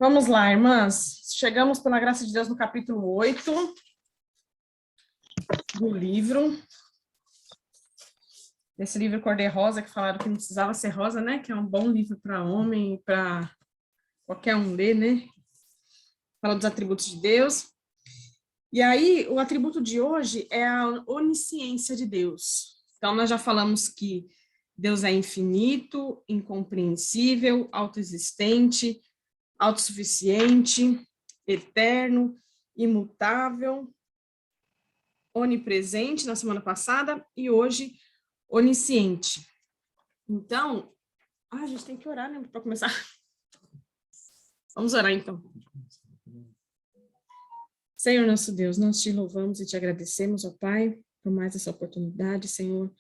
Vamos lá, irmãs. Chegamos, pela graça de Deus, no capítulo 8 do livro. Esse livro cor-de-rosa, que falaram que não precisava ser rosa, né? Que é um bom livro para homem, para qualquer um ler, né? Fala dos atributos de Deus. E aí, o atributo de hoje é a onisciência de Deus. Então, nós já falamos que Deus é infinito, incompreensível, autoexistente, autossuficiente, eterno, imutável, onipresente na semana passada e hoje onisciente. Então, a gente tem que orar, né, para começar. Vamos orar então. Senhor nosso Deus, nós te louvamos e te agradecemos, ó Pai, por mais essa oportunidade, Senhor,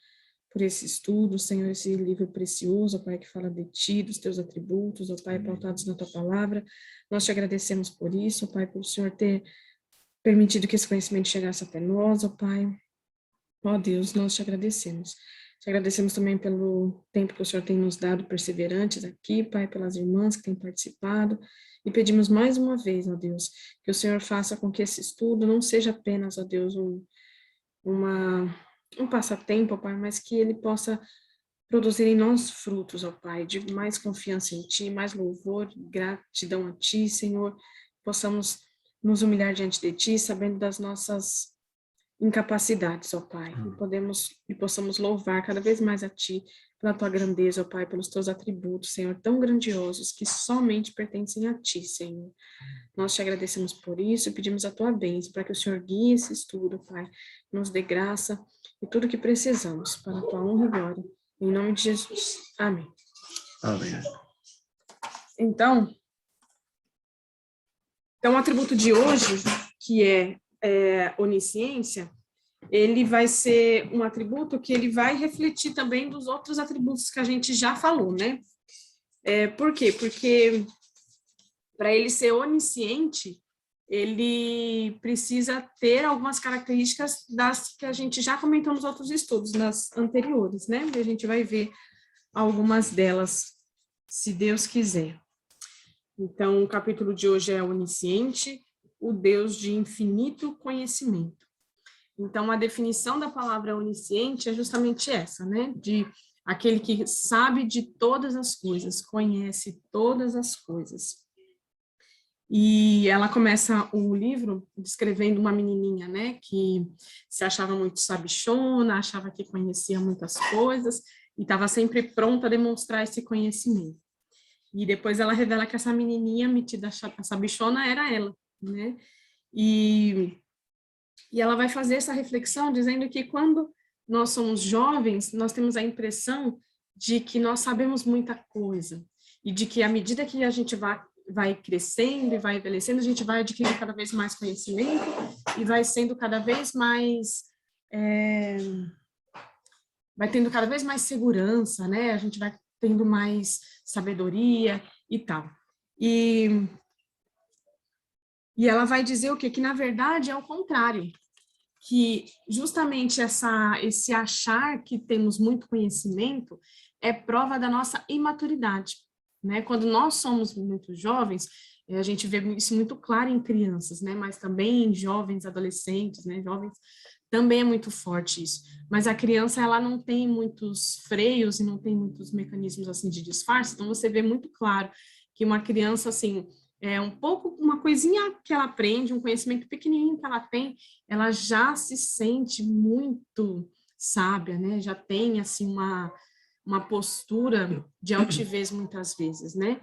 por esse estudo, Senhor, esse livro precioso, ó Pai, que fala de ti, dos teus atributos, ó Pai, pautados na tua palavra. Nós te agradecemos por isso, ó Pai, por o Senhor ter permitido que esse conhecimento chegasse até nós, ó Pai. Ó Deus, nós te agradecemos. Te agradecemos também pelo tempo que o Senhor tem nos dado perseverantes aqui, Pai, pelas irmãs que têm participado, e pedimos mais uma vez, ó Deus, que o Senhor faça com que esse estudo não seja apenas, ó Deus, um passatempo, ó Pai, mas que ele possa produzir em nós frutos, ó Pai, de mais confiança em Ti, mais louvor, gratidão a Ti, Senhor, possamos nos humilhar diante de Ti, sabendo das nossas incapacidades, ó Pai, e possamos louvar cada vez mais a Ti, pela Tua grandeza, ó Pai, pelos Teus atributos, Senhor, tão grandiosos, que somente pertencem a Ti, Senhor. Nós te agradecemos por isso e pedimos a Tua bênção, para que o Senhor guie esse estudo, Pai, nos dê graça e tudo que precisamos, para a Tua honra e glória. Em nome de Jesus. Amém. Amém. Então, o atributo de hoje, que é onisciência, ele vai ser um atributo que ele vai refletir também dos outros atributos que a gente já falou, né? Por quê? Porque para ele ser onisciente, ele precisa ter algumas características das que a gente já comentou nos outros estudos, nas anteriores, né? E a gente vai ver algumas delas, se Deus quiser. Então, o capítulo de hoje é onisciente, o Deus de infinito conhecimento. Então, a definição da palavra onisciente é justamente essa, né? De aquele que sabe de todas as coisas, conhece todas as coisas. E ela começa o livro descrevendo uma menininha, né? Que se achava muito sabichona, achava que conhecia muitas coisas e estava sempre pronta a demonstrar esse conhecimento. E depois ela revela que essa menininha metida sabichona era ela, né? E ela vai fazer essa reflexão dizendo que quando nós somos jovens, nós temos a impressão de que nós sabemos muita coisa e de que à medida que a gente vai crescendo e vai envelhecendo, a gente vai adquirindo cada vez mais conhecimento e vai sendo cada vez mais... vai tendo cada vez mais segurança, né? A gente vai tendo mais sabedoria e tal. E ela vai dizer o quê? Que, na verdade, é o contrário. Que justamente esse achar que temos muito conhecimento é prova da nossa imaturidade, né? Quando nós somos muito jovens, a gente vê isso muito claro em crianças, né? Mas também em jovens, adolescentes, né? Jovens, também é muito forte isso. Mas a criança, ela não tem muitos freios e não tem muitos mecanismos, assim, de disfarce, então você vê muito claro que uma criança, assim, uma coisinha que ela aprende, um conhecimento pequenininho que ela tem, ela já se sente muito sábia, né? Já tem, assim, uma postura de altivez muitas vezes, né?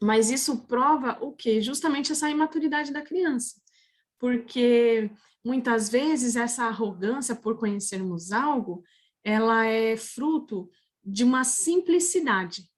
Mas isso prova o quê? Justamente essa imaturidade da criança, porque muitas vezes essa arrogância por conhecermos algo, ela é fruto de uma simplicidade.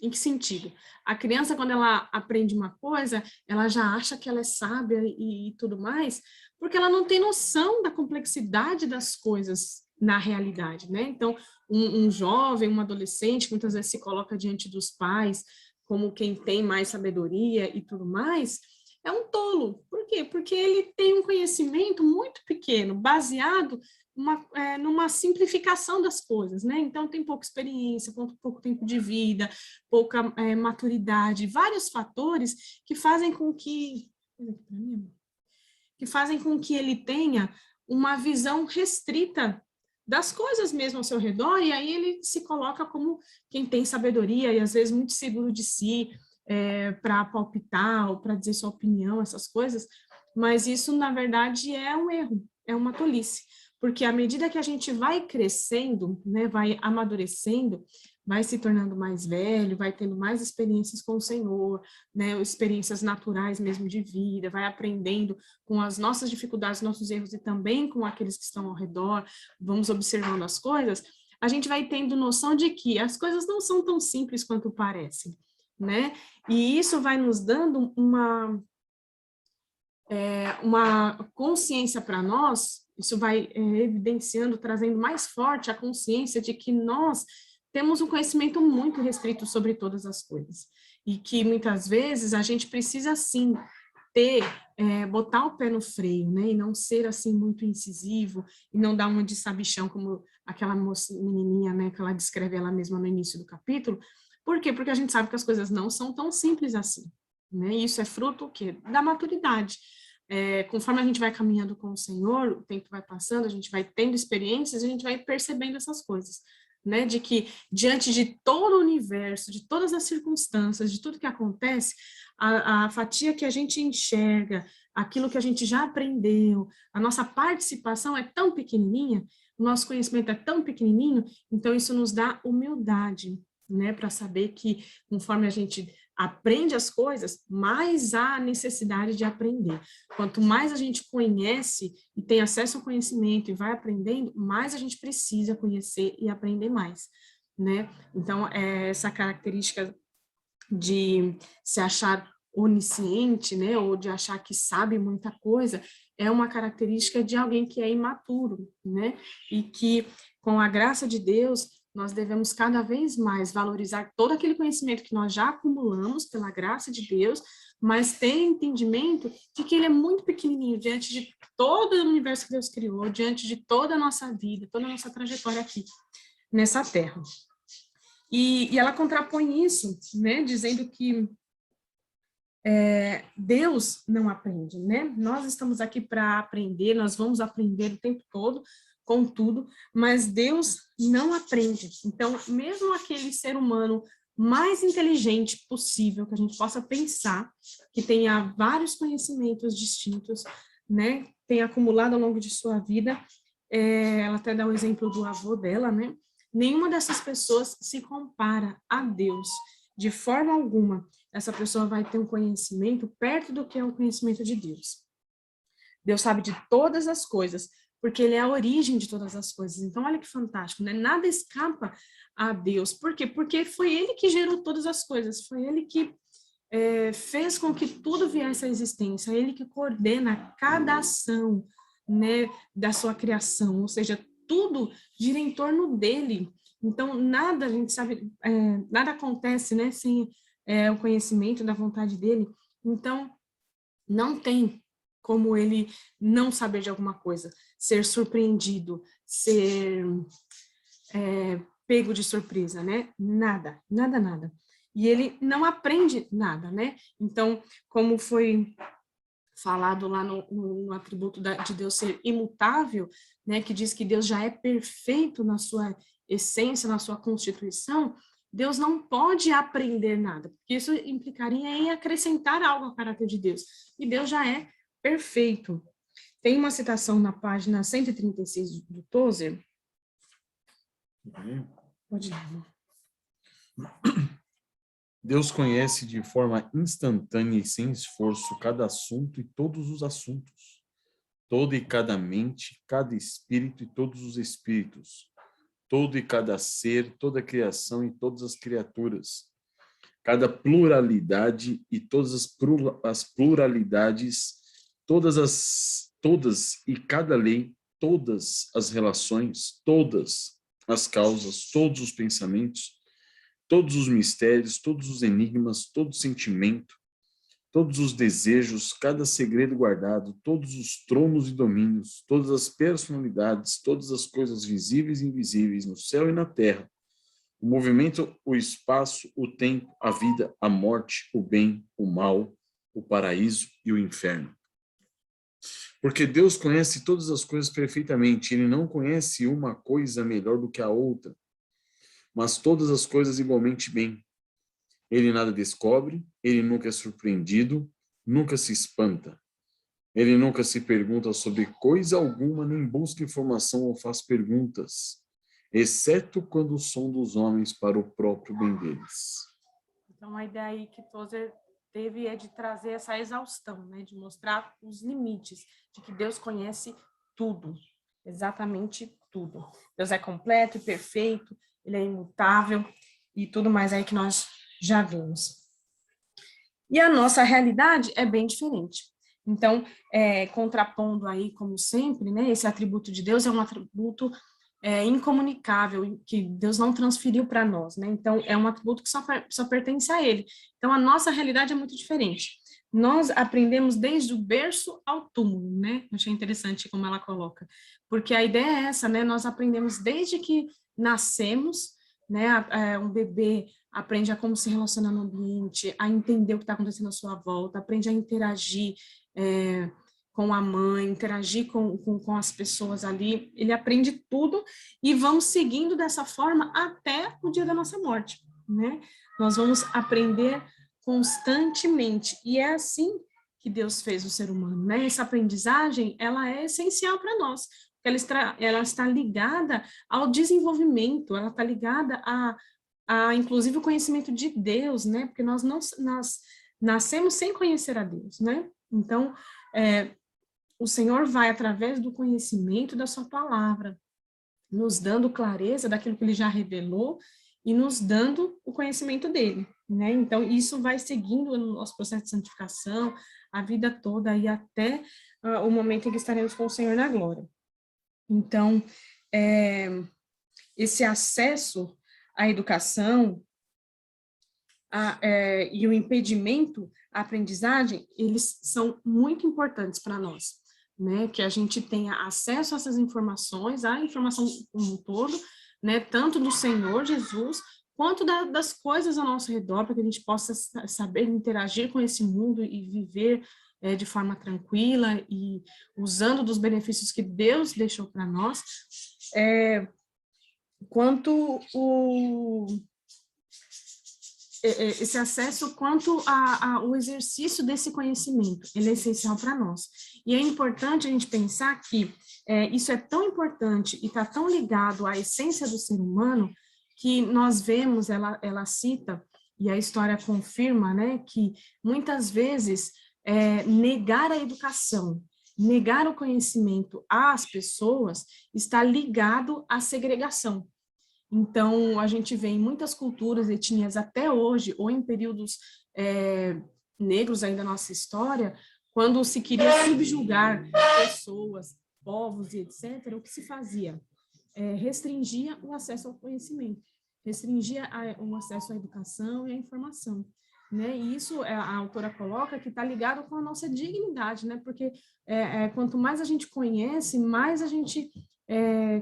Em que sentido? A criança, quando ela aprende uma coisa, ela já acha que ela é sábia e tudo mais, porque ela não tem noção da complexidade das coisas na realidade, né? Então, um jovem, um adolescente, muitas vezes se coloca diante dos pais como quem tem mais sabedoria e tudo mais, é um tolo. Por quê? Porque ele tem um conhecimento muito pequeno, baseado numa simplificação das coisas, né? Então, tem pouca experiência, pouco tempo de vida, pouca maturidade, vários fatores que fazem com que ele tenha uma visão restrita das coisas mesmo ao seu redor, e aí ele se coloca como quem tem sabedoria e às vezes muito seguro de si, para palpitar ou para dizer sua opinião, essas coisas, mas isso, na verdade, é um erro, é uma tolice, porque à medida que a gente vai crescendo, né, vai amadurecendo, vai se tornando mais velho, vai tendo mais experiências com o Senhor, né, experiências naturais mesmo de vida, vai aprendendo com as nossas dificuldades, nossos erros e também com aqueles que estão ao redor, vamos observando as coisas, a gente vai tendo noção de que as coisas não são tão simples quanto parecem, né? E isso vai nos dando uma consciência para nós, isso vai evidenciando, trazendo mais forte a consciência de que nós temos um conhecimento muito restrito sobre todas as coisas, e que muitas vezes a gente precisa, sim, botar o pé no freio, né, e não ser, assim, muito incisivo, e não dar uma de sabichão, como aquela menininha, né, que ela descreve ela mesma no início do capítulo. Por quê? Porque a gente sabe que as coisas não são tão simples assim, né, e isso é fruto, o quê? Da maturidade. Conforme a gente vai caminhando com o Senhor, o tempo vai passando, a gente vai tendo experiências, a gente vai percebendo essas coisas, né, de que diante de todo o universo, de todas as circunstâncias, de tudo que acontece, a fatia que a gente enxerga, aquilo que a gente já aprendeu, a nossa participação é tão pequenininha, o nosso conhecimento é tão pequenininho, então isso nos dá humildade, né, para saber que conforme a gente aprende as coisas, mais há necessidade de aprender. Quanto mais a gente conhece e tem acesso ao conhecimento e vai aprendendo, mais a gente precisa conhecer e aprender mais, né? Então, essa característica de se achar onisciente, né, ou de achar que sabe muita coisa, é uma característica de alguém que é imaturo, né, e que, com a graça de Deus, nós devemos cada vez mais valorizar todo aquele conhecimento que nós já acumulamos pela graça de Deus, mas ter entendimento de que ele é muito pequenininho diante de todo o universo que Deus criou, diante de toda a nossa vida, toda a nossa trajetória aqui, nessa terra. E ela contrapõe isso, né, dizendo que Deus não aprende, né? Nós estamos aqui para aprender, nós vamos aprender o tempo todo, com tudo, mas Deus não aprende. Então, mesmo aquele ser humano mais inteligente possível que a gente possa pensar, que tenha vários conhecimentos distintos, né, tem acumulado ao longo de sua vida, ela até dá o exemplo do avô dela, né? Nenhuma dessas pessoas se compara a Deus, de forma alguma. Essa pessoa vai ter um conhecimento perto do que é o conhecimento de Deus. Deus sabe de todas as coisas, porque ele é a origem de todas as coisas. Então, olha que fantástico, né? Nada escapa a Deus. Por quê? Porque foi ele que gerou todas as coisas, foi ele que fez com que tudo viesse à existência, ele que coordena cada ação, né, da sua criação, ou seja, tudo gira em torno dele. Então, nada, a gente sabe, nada acontece, né, sem o conhecimento da vontade dele. Então, não tem como ele não saber de alguma coisa, ser surpreendido, ser pego de surpresa, né? Nada, nada, nada. E ele não aprende nada, né? Então, como foi falado lá no atributo de Deus ser imutável, né, que diz que Deus já é perfeito na sua essência, na sua constituição, Deus não pode aprender nada, porque isso implicaria em acrescentar algo ao caráter de Deus, e Deus já é perfeito. Tem uma citação na página 136 do Tozer. Pode ir. Deus conhece de forma instantânea e sem esforço cada assunto e todos os assuntos, toda e cada mente, cada espírito e todos os espíritos, todo e cada ser, toda a criação e todas as criaturas, cada pluralidade e todas as pluralidades, todas e cada lei, todas as relações, todas as causas, todos os pensamentos, todos os mistérios, todos os enigmas, todo sentimento, todos os desejos, cada segredo guardado, todos os tronos e domínios, todas as personalidades, todas as coisas visíveis e invisíveis no céu e na terra, o movimento, o espaço, o tempo, a vida, a morte, o bem, o mal, o paraíso e o inferno. Porque Deus conhece todas as coisas perfeitamente, Ele não conhece uma coisa melhor do que a outra, mas todas as coisas igualmente bem. Ele nada descobre, ele nunca é surpreendido, nunca se espanta. Ele nunca se pergunta sobre coisa alguma, nem busca informação ou faz perguntas, exceto quando são dos homens para o próprio bem deles. Então, a ideia aí que Tozer teve é de trazer essa exaustão, né? De mostrar os limites, de que Deus conhece tudo, exatamente tudo. Deus é completo e perfeito, Ele é imutável e tudo mais aí que nós já vimos. E a nossa realidade é bem diferente. Então, contrapondo aí, como sempre, né, esse atributo de Deus é um atributo incomunicável, que Deus não transferiu para nós, né? Então, é um atributo que só pertence a Ele. Então, a nossa realidade é muito diferente. Nós aprendemos desde o berço ao túmulo, né? Achei interessante como ela coloca. Porque a ideia é essa, né? Nós aprendemos desde que nascemos, né? Um bebê aprende a como se relacionar no ambiente, a entender o que está acontecendo à sua volta, aprende a interagir com a mãe, interagir com as pessoas ali, ele aprende tudo e vamos seguindo dessa forma até o dia da nossa morte, né? Nós vamos aprender constantemente e é assim que Deus fez o ser humano, né? Essa aprendizagem, ela é essencial para nós, porque ela está ligada ao desenvolvimento, ela está ligada inclusive o conhecimento de Deus, né? Porque nós nascemos sem conhecer a Deus, né? Então, o Senhor vai, através do conhecimento da sua palavra, nos dando clareza daquilo que Ele já revelou e nos dando o conhecimento dEle, né? Então, isso vai seguindo no nosso processo de santificação, a vida toda e até o momento em que estaremos com o Senhor na glória. Então, esse acesso à educação e o impedimento à aprendizagem, eles são muito importantes para nós, né? Que a gente tenha acesso a essas informações, a informação como um todo, né? Tanto do Senhor Jesus, quanto das coisas ao nosso redor, para que a gente possa saber interagir com esse mundo e viver de forma tranquila e usando dos benefícios que Deus deixou para nós, quanto esse acesso quanto ao exercício desse conhecimento, ele é essencial para nós. E é importante a gente pensar que isso é tão importante e está tão ligado à essência do ser humano, que nós vemos, ela cita, e a história confirma, né, que muitas vezes negar a educação, negar o conhecimento às pessoas está ligado à segregação. Então, a gente vê em muitas culturas, etnias até hoje, ou em períodos negros aí da nossa história, quando se queria subjugar pessoas, povos e etc., o que se fazia? Restringia o acesso ao conhecimento, restringia o acesso à educação e à informação. Né? E isso a autora coloca que está ligado com a nossa dignidade, né? Porque quanto mais a gente conhece, mais a gente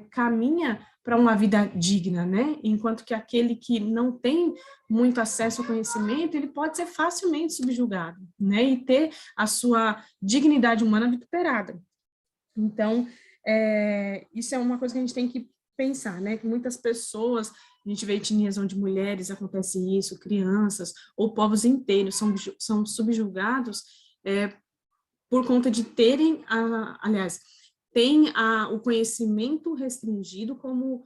caminha para uma vida digna, né? Enquanto que aquele que não tem muito acesso ao conhecimento, ele pode ser facilmente subjugado, né? E ter a sua dignidade humana vituperada. Então, isso é uma coisa que a gente tem que pensar, né? Que muitas pessoas, a gente vê etnias onde mulheres acontece isso, crianças ou povos inteiros são subjugados por conta de terem, tem o conhecimento restringido como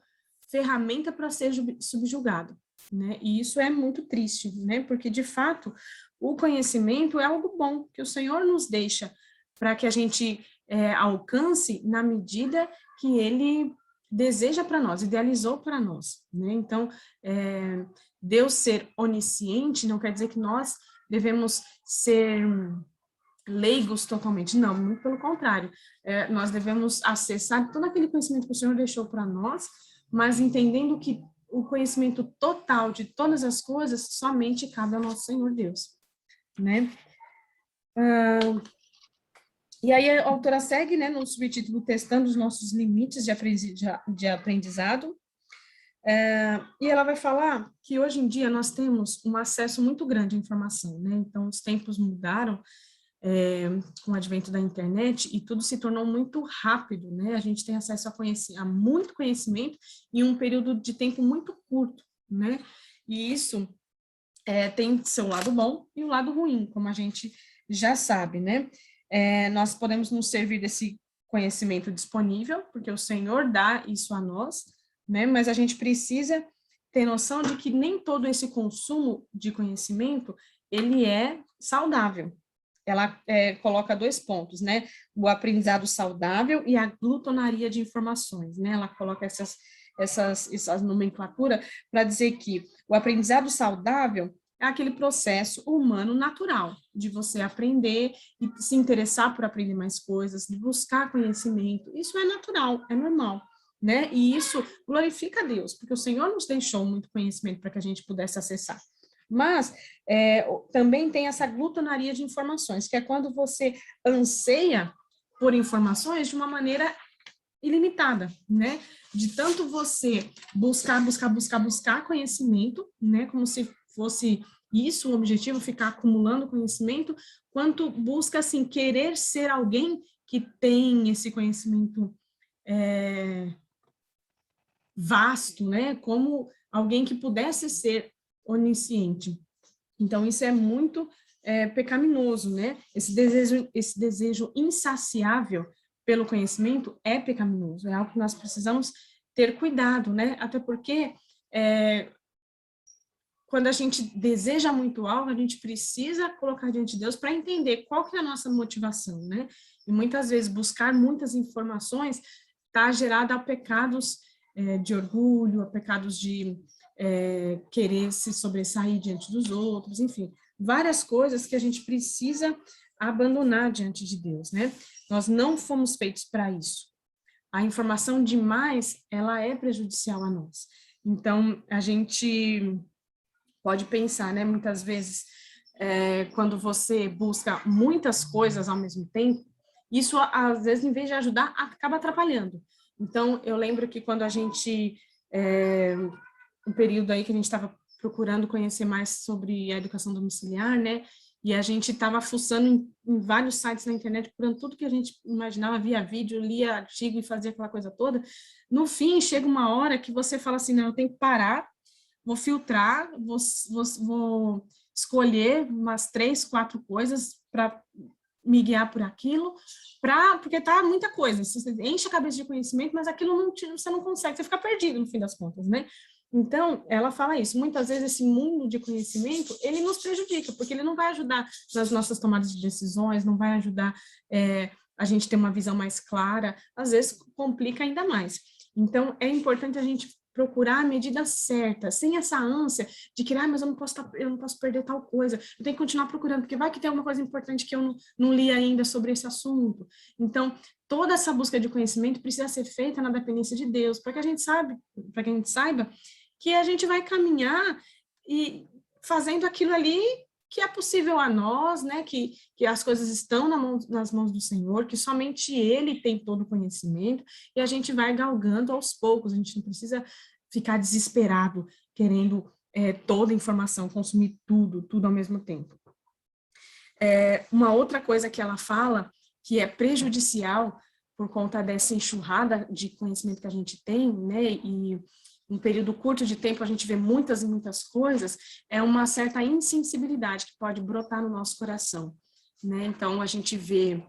ferramenta para ser subjugado, né? E isso é muito triste, né? Porque, de fato, o conhecimento é algo bom que o Senhor nos deixa para que a gente alcance na medida que Ele deseja para nós, idealizou para nós, né? Então, Deus ser onisciente não quer dizer que nós devemos ser leigos totalmente, não, muito pelo contrário, nós devemos acessar todo aquele conhecimento que o Senhor deixou para nós, mas entendendo que o conhecimento total de todas as coisas somente cabe ao nosso Senhor Deus, né? E aí a autora segue, né, no subtítulo Testando os Nossos Limites de Aprendizado, e ela vai falar que hoje em dia nós temos um acesso muito grande à informação, né? Então, os tempos mudaram com o advento da internet e tudo se tornou muito rápido, né? A gente tem acesso a muito conhecimento em um período de tempo muito curto, né? E isso tem seu lado bom e o lado ruim, como a gente já sabe, né? Nós podemos nos servir desse conhecimento disponível, porque o Senhor dá isso a nós, né? Mas a gente precisa ter noção de que nem todo esse consumo de conhecimento, ele é saudável. Ela coloca 2 pontos, né? O aprendizado saudável e a glutonaria de informações, né? Ela coloca essa nomenclatura para dizer que o aprendizado saudável é aquele processo humano natural de você aprender e se interessar por aprender mais coisas, de buscar conhecimento. Isso é natural, é normal, né? E isso glorifica a Deus, porque o Senhor nos deixou muito conhecimento para que a gente pudesse acessar. Mas também tem essa glutonaria de informações, que é quando você anseia por informações de uma maneira ilimitada, né? De tanto você buscar conhecimento, né? Como se fosse isso o objetivo, ficar acumulando conhecimento, quanto busca, assim, querer ser alguém que tem esse conhecimento vasto, né? Como alguém que pudesse ser onisciente. Então, isso é muito pecaminoso, né? Esse desejo insaciável pelo conhecimento é pecaminoso, é algo que nós precisamos ter cuidado, né? Até porque quando a gente deseja muito algo, a gente precisa colocar diante de Deus para entender qual que é a nossa motivação, né? E muitas vezes buscar muitas informações está gerada a pecados de orgulho, a pecados de querer se sobressair diante dos outros, enfim, várias coisas que a gente precisa abandonar diante de Deus, né? Nós não fomos feitos para isso. A informação demais, ela é prejudicial a nós. Então, a gente pode pensar, né? Muitas vezes, quando você busca muitas coisas ao mesmo tempo, isso, às vezes, em vez de ajudar, acaba atrapalhando. Então, eu lembro que quando a gente, um período aí que a gente estava procurando conhecer mais sobre a educação domiciliar, né? E a gente estava fuçando em vários sites na internet, procurando tudo que a gente imaginava, via vídeo, lia artigo e fazia aquela coisa toda. No fim, chega uma hora que você fala assim, não, eu tenho que parar, vou filtrar, vou escolher umas 3, 4 coisas para me guiar por aquilo, porque tá muita coisa, você enche a cabeça de conhecimento, mas aquilo você não consegue, você fica perdido no fim das contas, né? Então, ela fala isso, muitas vezes esse mundo de conhecimento, ele nos prejudica, porque ele não vai ajudar nas nossas tomadas de decisões, não vai ajudar a gente ter uma visão mais clara, às vezes complica ainda mais. Então, é importante a gente procurar a medida certa, sem essa ânsia de que, mas eu não posso perder tal coisa, eu tenho que continuar procurando, porque vai que tem alguma coisa importante que eu não li ainda sobre esse assunto. Então, toda essa busca de conhecimento precisa ser feita na dependência de Deus, para que a gente saiba que a gente vai caminhar e fazendo aquilo ali que é possível a nós, né, que as coisas estão nas mãos do Senhor, que somente Ele tem todo o conhecimento, e a gente vai galgando aos poucos, a gente não precisa ficar desesperado, querendo toda a informação, consumir tudo ao mesmo tempo. Uma outra coisa que ela fala, que é prejudicial por conta dessa enxurrada de conhecimento que a gente tem, né, e um período curto de tempo a gente vê muitas e muitas coisas, é uma certa insensibilidade que pode brotar no nosso coração, né? Então, a gente vê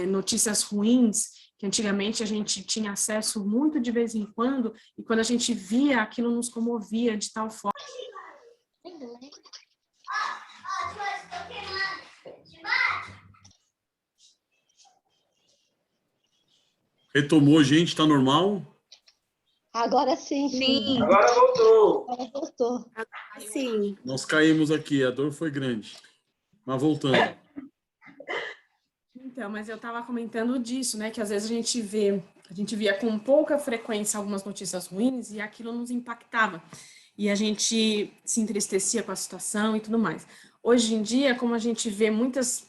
notícias ruins, que antigamente a gente tinha acesso muito de vez em quando, e quando a gente via, aquilo nos comovia de tal forma. Retomou, gente, tá normal? Agora sim. Sim. Agora voltou. Agora voltou. Sim. Nós caímos aqui, a dor foi grande. Mas voltando. Então, mas eu estava comentando disso, né, que às vezes a gente via com pouca frequência algumas notícias ruins e aquilo nos impactava. E a gente se entristecia com a situação e tudo mais. Hoje em dia, como a gente vê muitas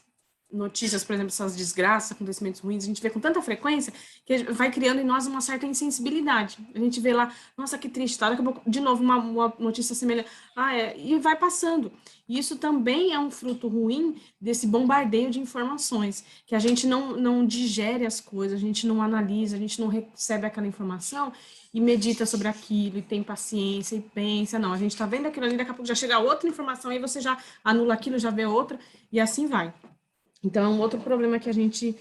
notícias, por exemplo, essas desgraças, acontecimentos ruins, a gente vê com tanta frequência que vai criando em nós uma certa insensibilidade. A gente vê lá, nossa, que triste, tá? Daqui a pouco, de novo, uma notícia semelhante, e vai passando. E isso também é um fruto ruim desse bombardeio de informações, que a gente não digere as coisas, a gente não analisa, a gente não recebe aquela informação e medita sobre aquilo, e tem paciência, e pensa, não, a gente tá vendo aquilo ali, daqui a pouco já chega outra informação, aí você já anula aquilo, já vê outra, e assim vai. Então, é um outro problema que a gente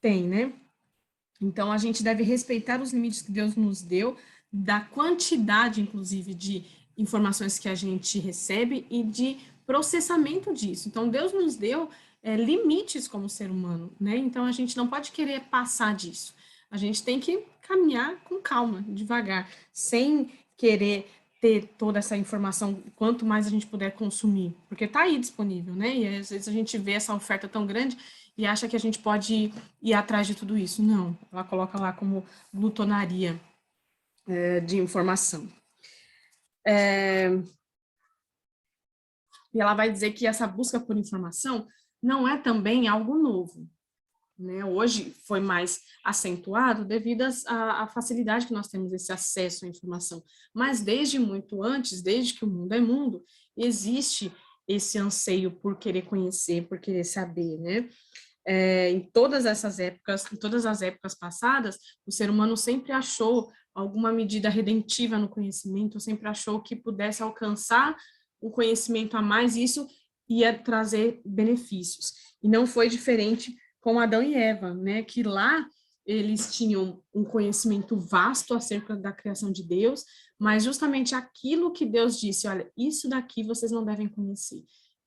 tem, né? Então, a gente deve respeitar os limites que Deus nos deu, da quantidade, inclusive, de informações que a gente recebe e de processamento disso. Então, Deus nos deu limites como ser humano, né? Então, a gente não pode querer passar disso. A gente tem que caminhar com calma, devagar, sem querer ter toda essa informação, quanto mais a gente puder consumir, porque está aí disponível, né? E às vezes a gente vê essa oferta tão grande e acha que a gente pode ir atrás de tudo isso. Não, ela coloca lá como glutonaria de informação. E ela vai dizer que essa busca por informação não é também algo novo, né? Hoje foi mais acentuado devido à facilidade que nós temos esse acesso à informação, mas desde muito antes, desde que o mundo é mundo, existe esse anseio por querer conhecer, por querer saber, né? Em todas essas épocas, em todas as épocas passadas, o ser humano sempre achou alguma medida redentiva no conhecimento, sempre achou que pudesse alcançar um conhecimento a mais, e isso ia trazer benefícios. E não foi diferente com Adão e Eva, né? Que lá eles tinham um conhecimento vasto acerca da criação de Deus, mas justamente aquilo que Deus disse, olha, isso daqui vocês não devem conhecer.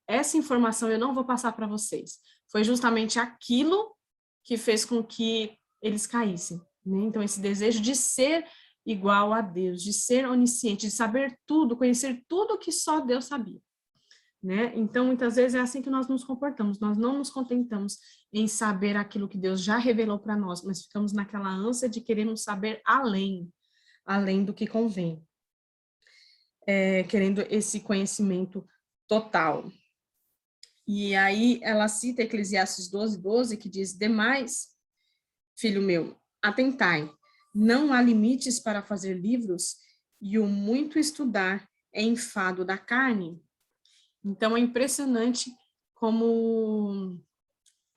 Essa informação eu não vou passar para vocês. Foi justamente aquilo que fez com que eles caíssem, né? Então, esse desejo de ser igual a Deus, de ser onisciente, de saber tudo, conhecer tudo que só Deus sabia, né? Então, muitas vezes é assim que nós nos comportamos, nós não nos contentamos em saber aquilo que Deus já revelou para nós, mas ficamos naquela ânsia de queremos saber além do que convém, querendo esse conhecimento total. E aí ela cita Eclesiastes 12:12, que diz: demais, filho meu, atentai, não há limites para fazer livros, e o muito estudar é enfado da carne. Então é impressionante como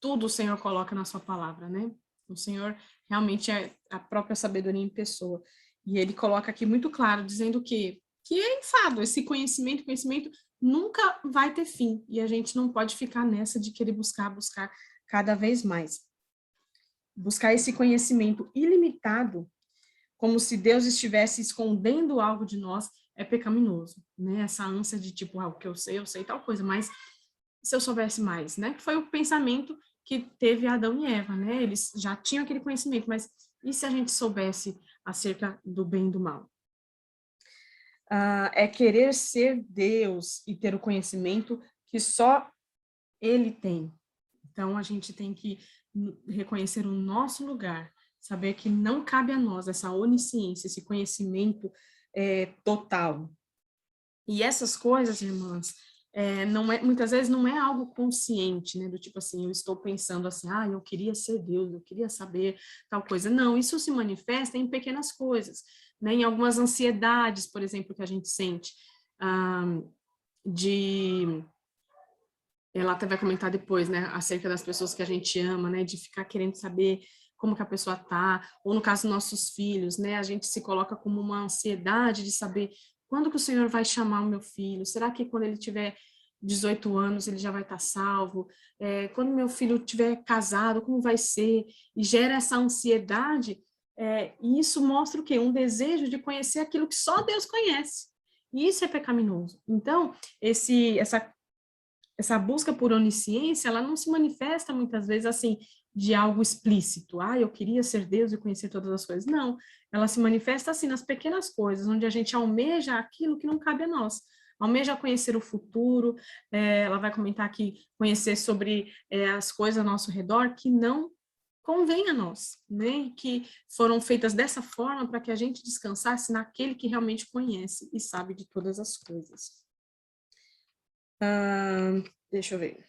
tudo o Senhor coloca na sua palavra, né? O Senhor realmente é a própria sabedoria em pessoa. E ele coloca aqui muito claro, dizendo que é enfado, esse conhecimento nunca vai ter fim. E a gente não pode ficar nessa de querer buscar cada vez mais. Buscar esse conhecimento ilimitado, como se Deus estivesse escondendo algo de nós, é pecaminoso, né? Essa ânsia de tipo, o que eu sei tal coisa, mas se eu soubesse mais, né? Que foi o pensamento que teve Adão e Eva, né? Eles já tinham aquele conhecimento, mas e se a gente soubesse acerca do bem e do mal? É querer ser Deus e ter o conhecimento que só Ele tem. Então, a gente tem que reconhecer o nosso lugar, saber que não cabe a nós essa onisciência, esse conhecimento total. E essas coisas, irmãs, muitas vezes não é algo consciente, né? Do tipo assim, eu estou pensando assim, eu queria ser Deus, eu queria saber tal coisa. Não, isso se manifesta em pequenas coisas, né? Em algumas ansiedades, por exemplo, que a gente sente, ela até vai comentar depois, né, acerca das pessoas que a gente ama, né, de ficar querendo saber como que a pessoa tá, ou no caso nossos filhos, né, a gente se coloca como uma ansiedade de saber quando que o Senhor vai chamar o meu filho, será que quando ele tiver 18 anos ele já vai estar salvo, quando meu filho tiver casado, como vai ser, e gera essa ansiedade, e isso mostra o quê? Um desejo de conhecer aquilo que só Deus conhece, e isso é pecaminoso. Então, essa busca por onisciência, ela não se manifesta muitas vezes assim, de algo explícito. Eu queria ser Deus e conhecer todas as coisas. Não, ela se manifesta assim nas pequenas coisas, onde a gente almeja aquilo que não cabe a nós. Almeja conhecer o futuro, ela vai comentar aqui, conhecer sobre as coisas ao nosso redor que não convém a nós, né? Que foram feitas dessa forma para que a gente descansasse naquele que realmente conhece e sabe de todas as coisas. Deixa eu ver.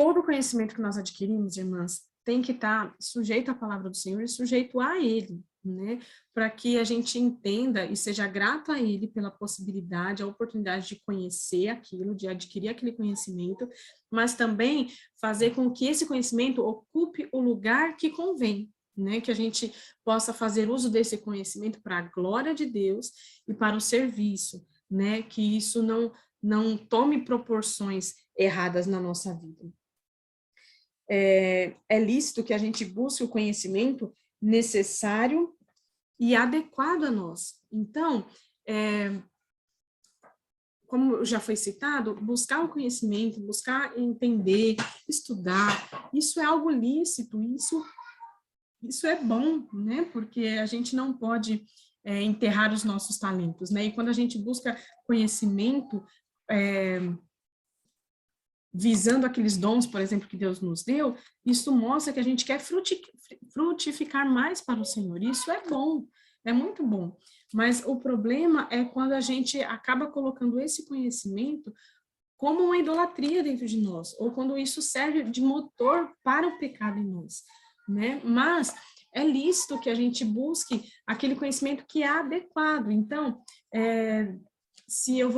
todo conhecimento que nós adquirimos, irmãs, tem que estar sujeito à palavra do Senhor e sujeito a Ele, né? Para que a gente entenda e seja grato a Ele pela possibilidade, a oportunidade de conhecer aquilo, de adquirir aquele conhecimento, mas também fazer com que esse conhecimento ocupe o lugar que convém, né? Que a gente possa fazer uso desse conhecimento para a glória de Deus e para o serviço, né? Que isso não tome proporções erradas na nossa vida. É lícito que a gente busque o conhecimento necessário e adequado a nós. Então, como já foi citado, buscar o conhecimento, buscar entender, estudar, isso é algo lícito, isso é bom, né? Porque a gente não pode enterrar os nossos talentos, né? E quando a gente busca conhecimento, visando aqueles dons, por exemplo, que Deus nos deu, isso mostra que a gente quer frutificar mais para o Senhor. Isso é bom, é muito bom. Mas o problema é quando a gente acaba colocando esse conhecimento como uma idolatria dentro de nós, ou quando isso serve de motor para o pecado em nós, né? Mas é lícito que a gente busque aquele conhecimento que é adequado. Então, se eu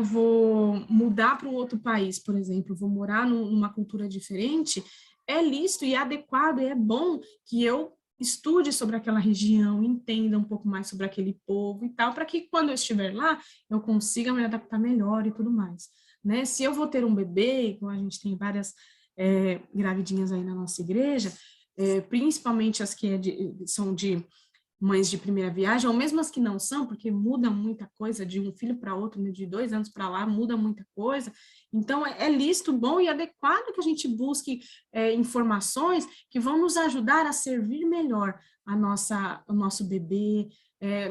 vou mudar para um outro país, por exemplo, vou morar numa cultura diferente, é lícito e adequado e é bom que eu estude sobre aquela região, entenda um pouco mais sobre aquele povo e tal, para que quando eu estiver lá, eu consiga me adaptar melhor e tudo mais, né? Se eu vou ter um bebê, como a gente tem várias gravidinhas aí na nossa igreja, principalmente as que são de mães de primeira viagem, ou mesmo as que não são, porque muda muita coisa de um filho para outro, de 2 anos para lá, muda muita coisa. Então, é lícito, bom e adequado que a gente busque informações que vão nos ajudar a servir melhor o nosso bebê,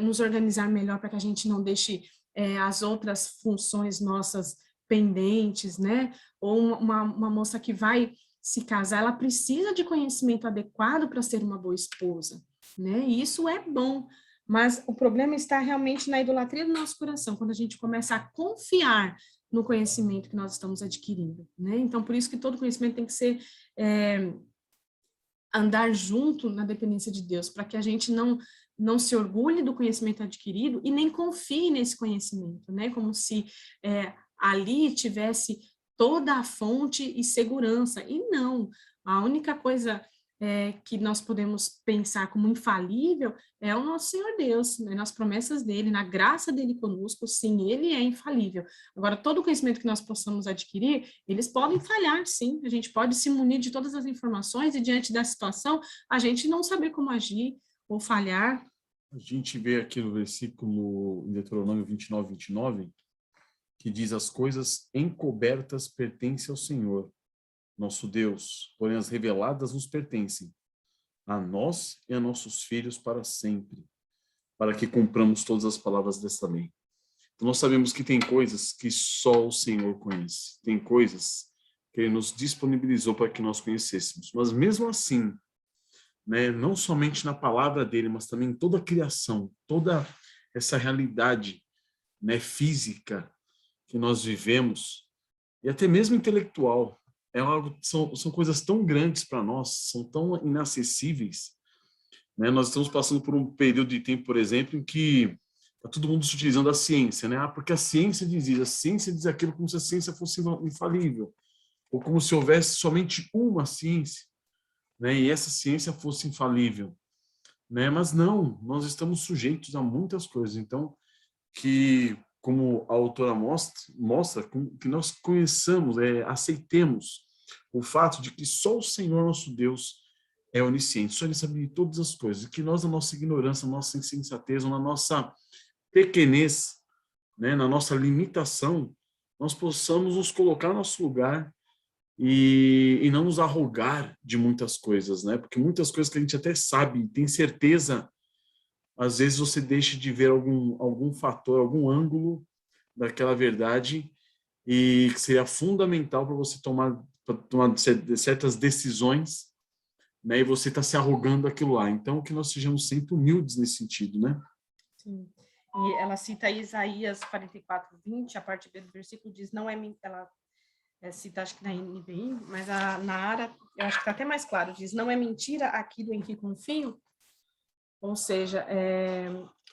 nos organizar melhor para que a gente não deixe as outras funções nossas pendentes, né? Ou uma moça que vai se casar, ela precisa de conhecimento adequado para ser uma boa esposa, né? E isso é bom, mas o problema está realmente na idolatria do nosso coração, quando a gente começa a confiar no conhecimento que nós estamos adquirindo, né? Então, por isso que todo conhecimento tem que ser andar junto na dependência de Deus, para que a gente não se orgulhe do conhecimento adquirido e nem confie nesse conhecimento, né? Como se ali tivesse toda a fonte e segurança, e não. A única coisa que nós podemos pensar como infalível é o nosso Senhor Deus, né, nas promessas dele, na graça dele conosco, sim, ele é infalível. Agora, todo o conhecimento que nós possamos adquirir, eles podem falhar, sim, a gente pode se munir de todas as informações e diante da situação, a gente não saber como agir ou falhar. A gente vê aqui no versículo em Deuteronômio 29, que diz: as coisas encobertas pertencem ao Senhor, nosso Deus, porém as reveladas nos pertencem, a nós e a nossos filhos para sempre, para que cumpramos todas as palavras desta lei. Então nós sabemos que tem coisas que só o Senhor conhece, tem coisas que Ele nos disponibilizou para que nós conhecêssemos, mas mesmo assim, né, não somente na palavra dele, mas também em toda a criação, toda essa realidade, né, física que nós vivemos, e até mesmo intelectual, são coisas tão grandes para nós, são tão inacessíveis, né? Nós estamos passando por um período de tempo, por exemplo, em que está todo mundo se utilizando a ciência, né? Porque a ciência diz isso, a ciência diz aquilo como se a ciência fosse infalível, ou como se houvesse somente uma ciência, né? E essa ciência fosse infalível, né? Mas não, nós estamos sujeitos a muitas coisas, então, que, como a autora mostra que nós conheçamos, aceitemos o fato de que só o Senhor nosso Deus é onisciente, só Ele sabe de todas as coisas, e que nós, na nossa ignorância, na nossa insensatez, na nossa pequenez, né, na nossa limitação, nós possamos nos colocar no nosso lugar e não nos arrogar de muitas coisas, né? Porque muitas coisas que a gente até sabe, tem certeza, às vezes você deixa de ver algum fator, algum ângulo daquela verdade e que seria fundamental para você tomar certas decisões, né? E você está se arrogando aquilo lá. Então, que nós sejamos sempre humildes nesse sentido, né? Sim. E ela cita Isaías 44:20, a parte B do versículo diz, não é, ela cita acho que na NVI, mas na ARA, eu acho que está até mais claro, diz, não é mentira aquilo em que confio, ou seja,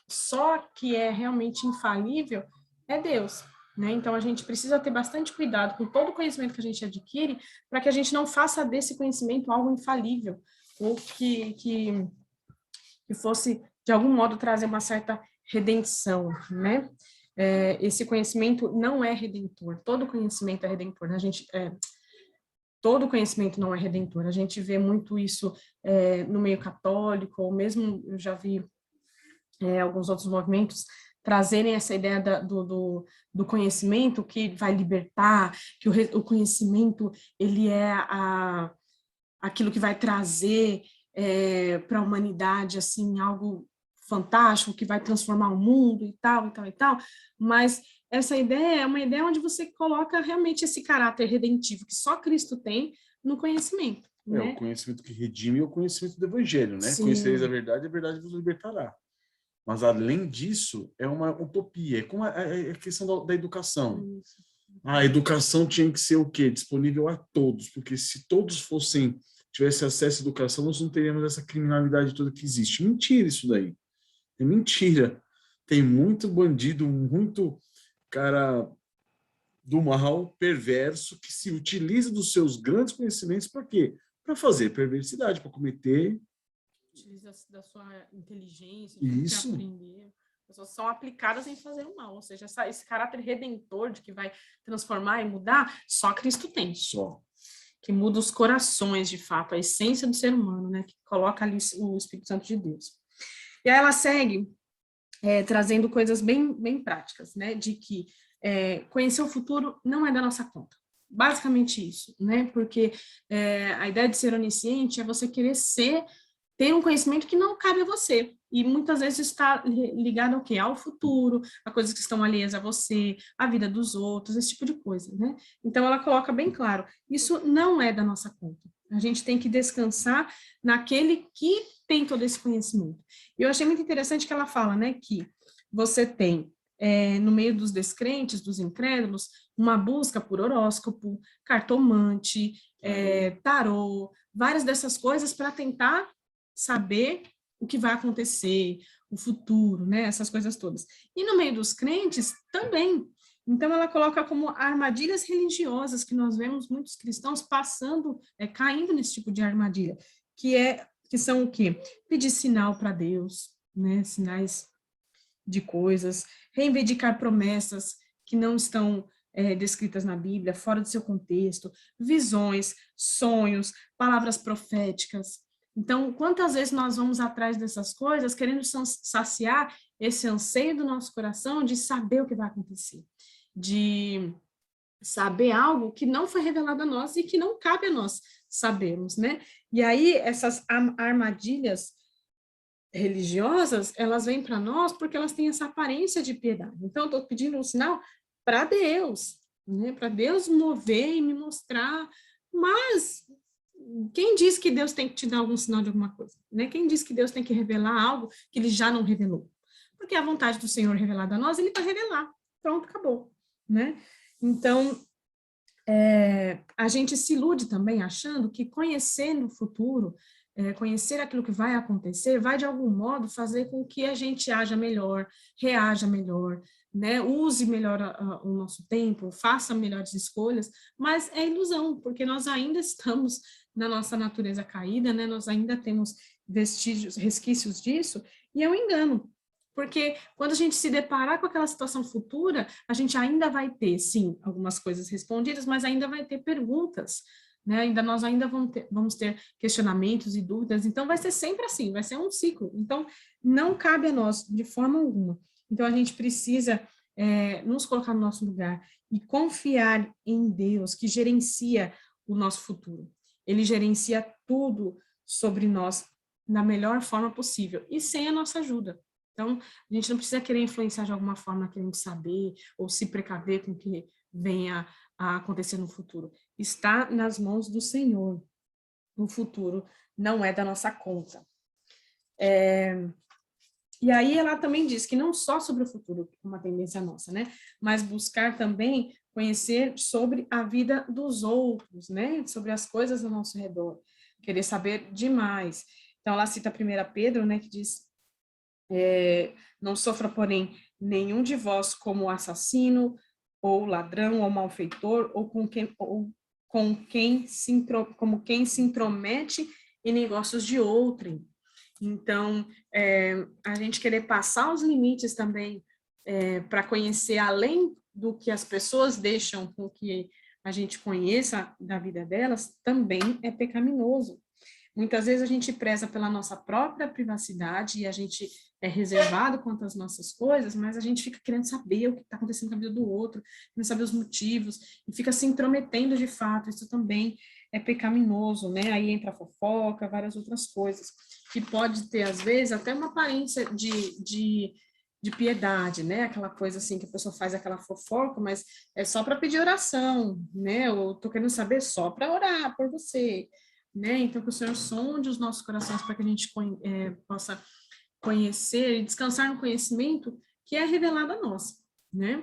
só que é realmente infalível é Deus, né? Então, a gente precisa ter bastante cuidado com todo o conhecimento que a gente adquire, para que a gente não faça desse conhecimento algo infalível, ou que fosse, de algum modo, trazer uma certa redenção, né? Esse conhecimento não é redentor, todo conhecimento é redentor, né? Todo conhecimento não é redentor, a gente vê muito isso no meio católico, ou mesmo, eu já vi alguns outros movimentos trazerem essa ideia do conhecimento que vai libertar, que o conhecimento, ele é aquilo que vai trazer para a humanidade, assim, algo fantástico, que vai transformar o mundo e tal, e tal, e tal, mas essa ideia é uma ideia onde você coloca realmente esse caráter redentivo que só Cristo tem no conhecimento, né? O conhecimento que redime é o conhecimento do evangelho, né? Sim. Conhecereis a verdade vos libertará. Mas, além disso, é uma utopia. É como a questão da educação. A educação tinha que ser o quê? Disponível a todos, porque se todos tivessem acesso à educação, nós não teríamos essa criminalidade toda que existe. Mentira isso daí. É mentira. Tem muito bandido, muito cara do mal, perverso, que se utiliza dos seus grandes conhecimentos para quê? Para fazer perversidade, para cometer... Utiliza da sua inteligência, isso. Que aprender. As pessoas são aplicadas em fazer o mal, ou seja, esse caráter redentor de que vai transformar e mudar, só Cristo tem. Só. Que muda os corações, de fato, a essência do ser humano, né? Que coloca ali o Espírito Santo de Deus. E aí ela segue trazendo coisas bem, bem práticas, né? De que conhecer o futuro não é da nossa conta. Basicamente isso, né? Porque a ideia de ser onisciente é você querer ter um conhecimento que não cabe a você. E muitas vezes está ligado ao quê? Ao futuro, a coisas que estão alheias a você, a vida dos outros, esse tipo de coisa, né? Então, ela coloca bem claro, isso não é da nossa conta. A gente tem que descansar naquele que tem todo esse conhecimento. E eu achei muito interessante que ela fala, né, que você tem, no meio dos descrentes, dos incrédulos, uma busca por horóscopo, cartomante, tarô, várias dessas coisas para tentar saber o que vai acontecer, o futuro, né, essas coisas todas. E no meio dos crentes, também. Então, ela coloca como armadilhas religiosas, que nós vemos muitos cristãos passando, caindo nesse tipo de armadilha, que são o quê? Pedir sinal para Deus, né, sinais de coisas, reivindicar promessas que não estão descritas na Bíblia, fora do seu contexto, visões, sonhos, palavras proféticas. Então, quantas vezes nós vamos atrás dessas coisas, querendo saciar esse anseio do nosso coração de saber o que vai acontecer, de saber algo que não foi revelado a nós e que não cabe a nós sabermos, né? E aí, essas armadilhas religiosas, elas vêm para nós porque elas têm essa aparência de piedade. Então, eu estou pedindo um sinal para Deus, né? Para Deus mover e me mostrar, mas quem diz que Deus tem que te dar algum sinal de alguma coisa? Né? Quem diz que Deus tem que revelar algo que ele já não revelou? Porque a vontade do Senhor revelada a nós, ele vai revelar. Pronto, acabou. Né? Então, a gente se ilude também achando que conhecendo o futuro, conhecer aquilo que vai acontecer, vai de algum modo fazer com que a gente haja melhor, reaja melhor, né? Use melhor o nosso tempo, faça melhores escolhas, mas é ilusão, porque nós ainda estamos na nossa natureza caída, né? Nós ainda temos vestígios, resquícios disso, e é um engano. Porque quando a gente se deparar com aquela situação futura, a gente ainda vai ter, sim, algumas coisas respondidas, mas ainda vai ter perguntas, né? Nós ainda vamos ter questionamentos e dúvidas, então vai ser sempre assim, vai ser um ciclo. Então, não cabe a nós, de forma alguma. Então, a gente precisa nos colocar no nosso lugar e confiar em Deus, que gerencia o nosso futuro. Ele gerencia tudo sobre nós da melhor forma possível e sem a nossa ajuda. Então, a gente não precisa querer influenciar de alguma forma, querendo saber ou se precaver com o que venha a acontecer no futuro. Está nas mãos do Senhor. O futuro não é da nossa conta. E aí ela também diz que não só sobre o futuro, uma tendência nossa, né? Mas buscar também conhecer sobre a vida dos outros, né? Sobre as coisas ao nosso redor. Querer saber demais. Então ela cita a 1 Pedro, né? Que diz, não sofra, porém, nenhum de vós como assassino, ou ladrão, ou malfeitor, ou como quem se intromete em negócios de outrem. Então, a gente querer passar os limites também para conhecer além do que as pessoas deixam com que a gente conheça da vida delas, também é pecaminoso. Muitas vezes a gente preza pela nossa própria privacidade e a gente é reservado quanto às nossas coisas, mas a gente fica querendo saber o que está acontecendo com a vida do outro, querendo saber os motivos, e fica se intrometendo de fato. Isso também é pecaminoso, né? Aí entra a fofoca, várias outras coisas, que pode ter, às vezes, até uma aparência de piedade, né? Aquela coisa assim que a pessoa faz aquela fofoca, mas é só para pedir oração, né? Eu tô querendo saber só para orar por você, né? Então, que o Senhor sonde os nossos corações para que a gente possa conhecer e descansar no conhecimento que é revelado a nós, né?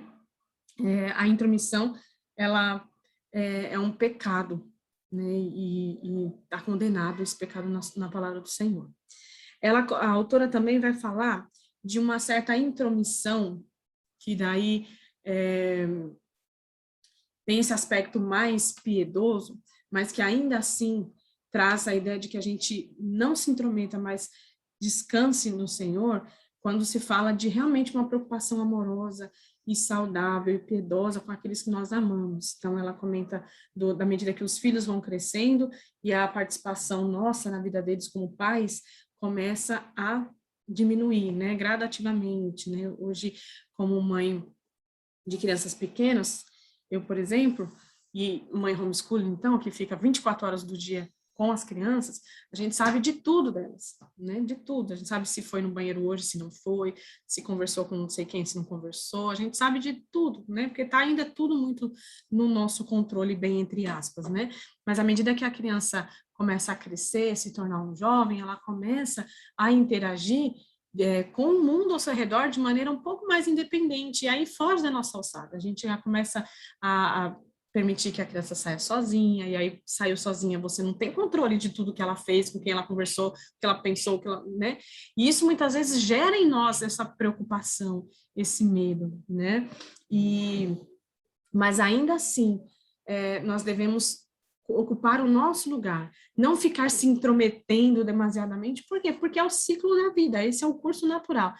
A intromissão, ela é um pecado, né? E está condenado esse pecado na palavra do Senhor. A autora também vai falar de uma certa intromissão, que daí tem esse aspecto mais piedoso, mas que ainda assim traz a ideia de que a gente não se intrometa, mas descanse no Senhor, quando se fala de realmente uma preocupação amorosa e saudável e piedosa com aqueles que nós amamos. Então, ela comenta da medida que os filhos vão crescendo e a participação nossa na vida deles como pais começa a diminuir, né, gradativamente, né? Hoje, como mãe de crianças pequenas, eu, por exemplo, e mãe homeschooling, então, que fica 24 horas do dia com as crianças, a gente sabe de tudo delas, né? De tudo. A gente sabe se foi no banheiro hoje, se não foi, se conversou com não sei quem, se não conversou. A gente sabe de tudo, né? Porque tá ainda tudo muito no nosso controle, bem entre aspas, né? Mas à medida que a criança começa a crescer, se tornar um jovem, ela começa a interagir com o mundo ao seu redor de maneira um pouco mais independente, e aí foge da nossa alçada. A gente já começa a permitir que a criança saia sozinha, e aí saiu sozinha, você não tem controle de tudo que ela fez, com quem ela conversou, o que ela pensou, né? E isso muitas vezes gera em nós essa preocupação, esse medo, né? Mas ainda assim, nós devemos ocupar o nosso lugar, não ficar se intrometendo demasiadamente. Por quê? Porque é o ciclo da vida, esse é o curso natural.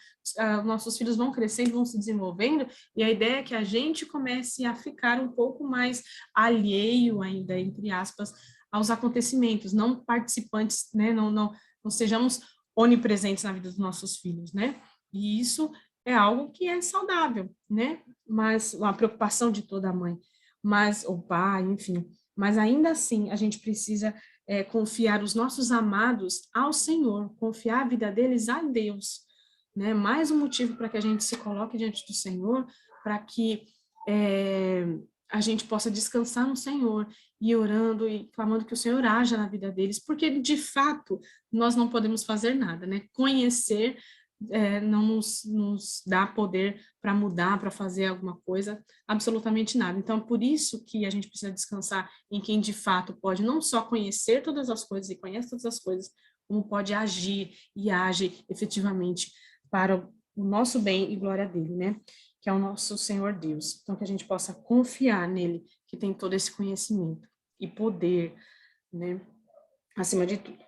Nossos filhos vão crescendo, vão se desenvolvendo, e a ideia é que a gente comece a ficar um pouco mais alheio ainda, entre aspas, aos acontecimentos, não participantes, né? Não sejamos onipresentes na vida dos nossos filhos, né? E isso é algo que é saudável, né? Mas uma preocupação de toda mãe, mas o pai, enfim. Mas ainda assim, a gente precisa confiar os nossos amados ao Senhor, confiar a vida deles a Deus, né? Mais um motivo para que a gente se coloque diante do Senhor, para que a gente possa descansar no Senhor e orando e clamando que o Senhor haja na vida deles, porque de fato nós não podemos fazer nada, né? Conhecer não nos dá poder para mudar, para fazer alguma coisa, absolutamente nada. Então, por isso que a gente precisa descansar em quem de fato pode não só conhecer todas as coisas e conhece todas as coisas, como pode agir e age efetivamente para o nosso bem e glória dele, né? Que é o nosso Senhor Deus. Então, que a gente possa confiar nele, que tem todo esse conhecimento e poder, né? Acima de tudo.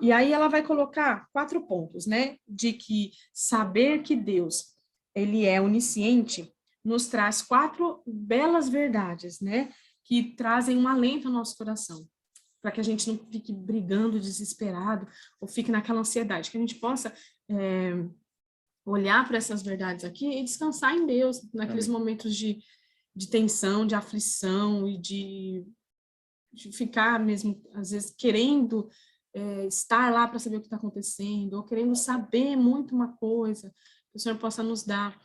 E aí ela vai colocar 4 pontos, né? De que saber que Deus, ele é onisciente, nos traz 4 belas verdades, né? Que trazem um alento ao nosso coração, para que a gente não fique brigando, desesperado, ou fique naquela ansiedade, que a gente possa olhar para essas verdades aqui e descansar em Deus, naqueles momentos de tensão, de aflição e de ficar mesmo, às vezes, querendo estar lá para saber o que está acontecendo, ou querendo saber muito uma coisa, que o Senhor possa nos dar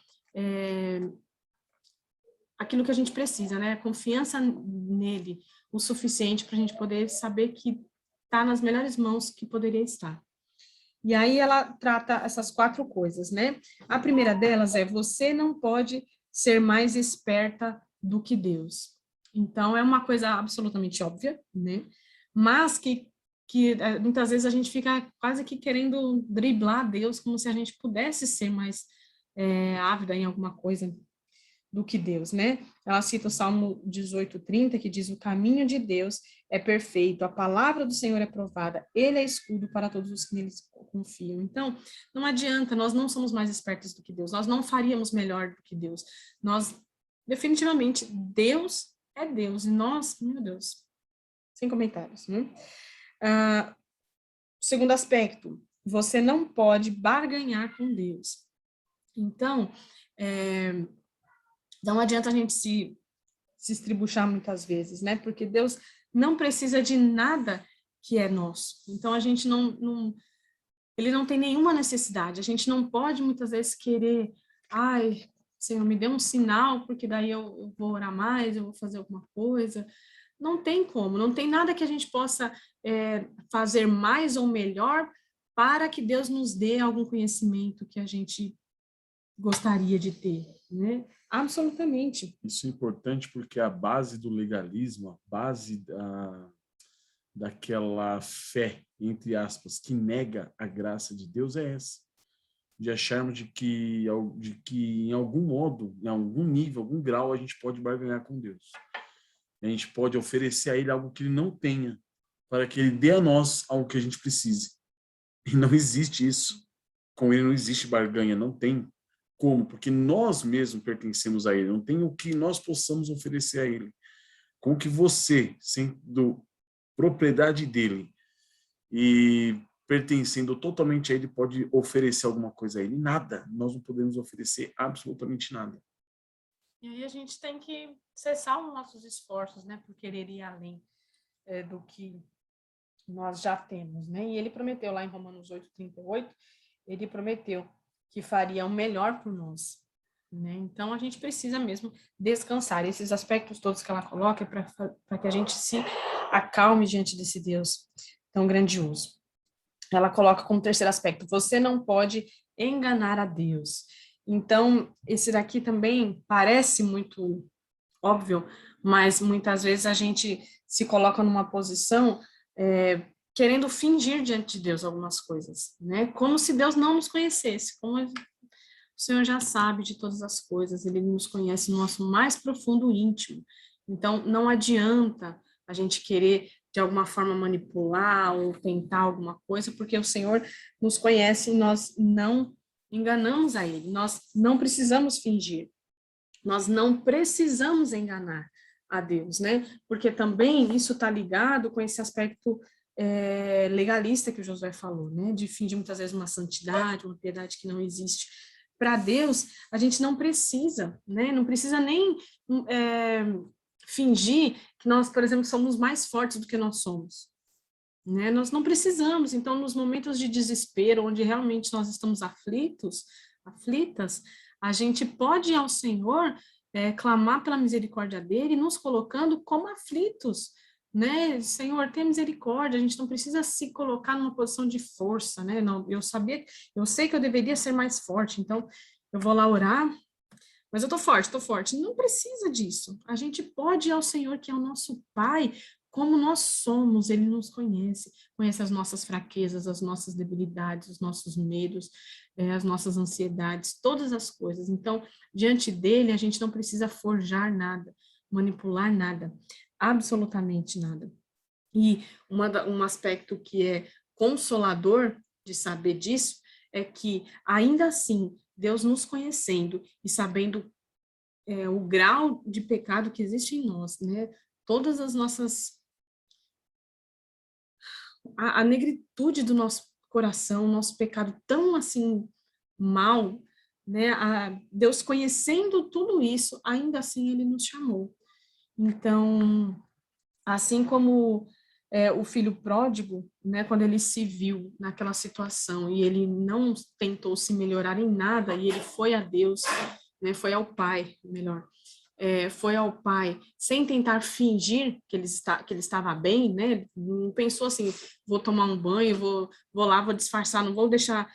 aquilo que a gente precisa, né? Confiança nele, o suficiente para a gente poder saber que está nas melhores mãos que poderia estar. E aí ela trata essas 4 coisas, né? A primeira delas é: você não pode ser mais esperta do que Deus. Então, é uma coisa absolutamente óbvia, né? Mas que muitas vezes a gente fica quase que querendo driblar Deus, como se a gente pudesse ser mais ávida em alguma coisa do que Deus, né? Ela cita o Salmo 18:30, que diz: o caminho de Deus é perfeito, a palavra do Senhor é provada, ele é escudo para todos os que nele confiam. Então, não adianta, nós não somos mais espertos do que Deus, nós não faríamos melhor do que Deus. Nós, definitivamente, Deus é Deus, e nós, meu Deus, sem comentários, né? Segundo aspecto, você não pode barganhar com Deus. Então, não adianta a gente se estribuchar muitas vezes, né? Porque Deus não precisa de nada que é nosso. Então, a gente ele não tem nenhuma necessidade. A gente não pode, muitas vezes, querer, ai, Senhor, me dê um sinal, porque daí eu vou orar mais, eu vou fazer alguma coisa. Não tem como, não tem nada que a gente possa fazer mais ou melhor para que Deus nos dê algum conhecimento que a gente gostaria de ter, né? Absolutamente. Isso é importante porque a base do legalismo, a base daquela fé, entre aspas, que nega a graça de Deus é essa. De acharmos de que em algum modo, em algum nível, algum grau, a gente pode barganhar com Deus. A gente pode oferecer a Ele algo que Ele não tenha, para que Ele dê a nós algo que a gente precise. E não existe isso. Com Ele não existe barganha, não tem como, porque nós mesmos pertencemos a Ele, não tem o que nós possamos oferecer a Ele. Com que você, sendo propriedade dEle e pertencendo totalmente a Ele, pode oferecer alguma coisa a Ele? Nada. Nós não podemos oferecer absolutamente nada. E aí a gente tem que cessar os nossos esforços, né, por querer ir além do que nós já temos, né? E ele prometeu lá em Romanos 8:38, ele prometeu que faria o melhor por nós, né? Então a gente precisa mesmo descansar. Esses aspectos todos que ela coloca é para que a gente se acalme diante desse Deus tão grandioso. Ela coloca como terceiro aspecto: você não pode enganar a Deus. Então, esse daqui também parece muito óbvio, mas muitas vezes a gente se coloca numa posição querendo fingir diante de Deus algumas coisas, né? Como se Deus não nos conhecesse, como o Senhor já sabe de todas as coisas, Ele nos conhece no nosso mais profundo íntimo. Então, não adianta a gente querer, de alguma forma, manipular ou tentar alguma coisa, porque o Senhor nos conhece e nós não enganamos a Ele, nós não precisamos fingir. Nós não precisamos enganar a Deus, né? Porque também isso está ligado com esse aspecto legalista que o Josué falou, né? De fingir muitas vezes uma santidade, uma piedade que não existe. Para Deus, a gente não precisa, né? Não precisa nem fingir que nós, por exemplo, somos mais fortes do que nós somos. Né? Nós não precisamos. Então, nos momentos de desespero, onde realmente nós estamos aflitas, a gente pode ir ao Senhor clamar pela misericórdia dele, nos colocando como aflitos, né? Senhor, tem misericórdia. A gente não precisa se colocar numa posição de força, né? Não, eu sei que eu deveria ser mais forte, então eu vou lá orar, mas eu tô forte. Não precisa disso. A gente pode ir ao Senhor, que é o nosso Pai, como nós somos, Ele nos conhece as nossas fraquezas, as nossas debilidades, os nossos medos, as nossas ansiedades, todas as coisas. Então, diante dele, a gente não precisa forjar nada, manipular nada, absolutamente nada. E um aspecto que é consolador de saber disso é que, ainda assim, Deus nos conhecendo e sabendo o grau de pecado que existe em nós, né? Todas as nossas a negritude do nosso coração, nosso pecado tão assim mal, né? Deus conhecendo tudo isso, ainda assim Ele nos chamou. Então, assim como o filho pródigo, né? Quando ele se viu naquela situação e ele não tentou se melhorar em nada e ele foi a Deus, né? Foi ao Pai, melhor. foi ao pai sem tentar fingir que ele estava bem, né? Não pensou assim, vou tomar um banho, vou lá, vou disfarçar, não vou deixar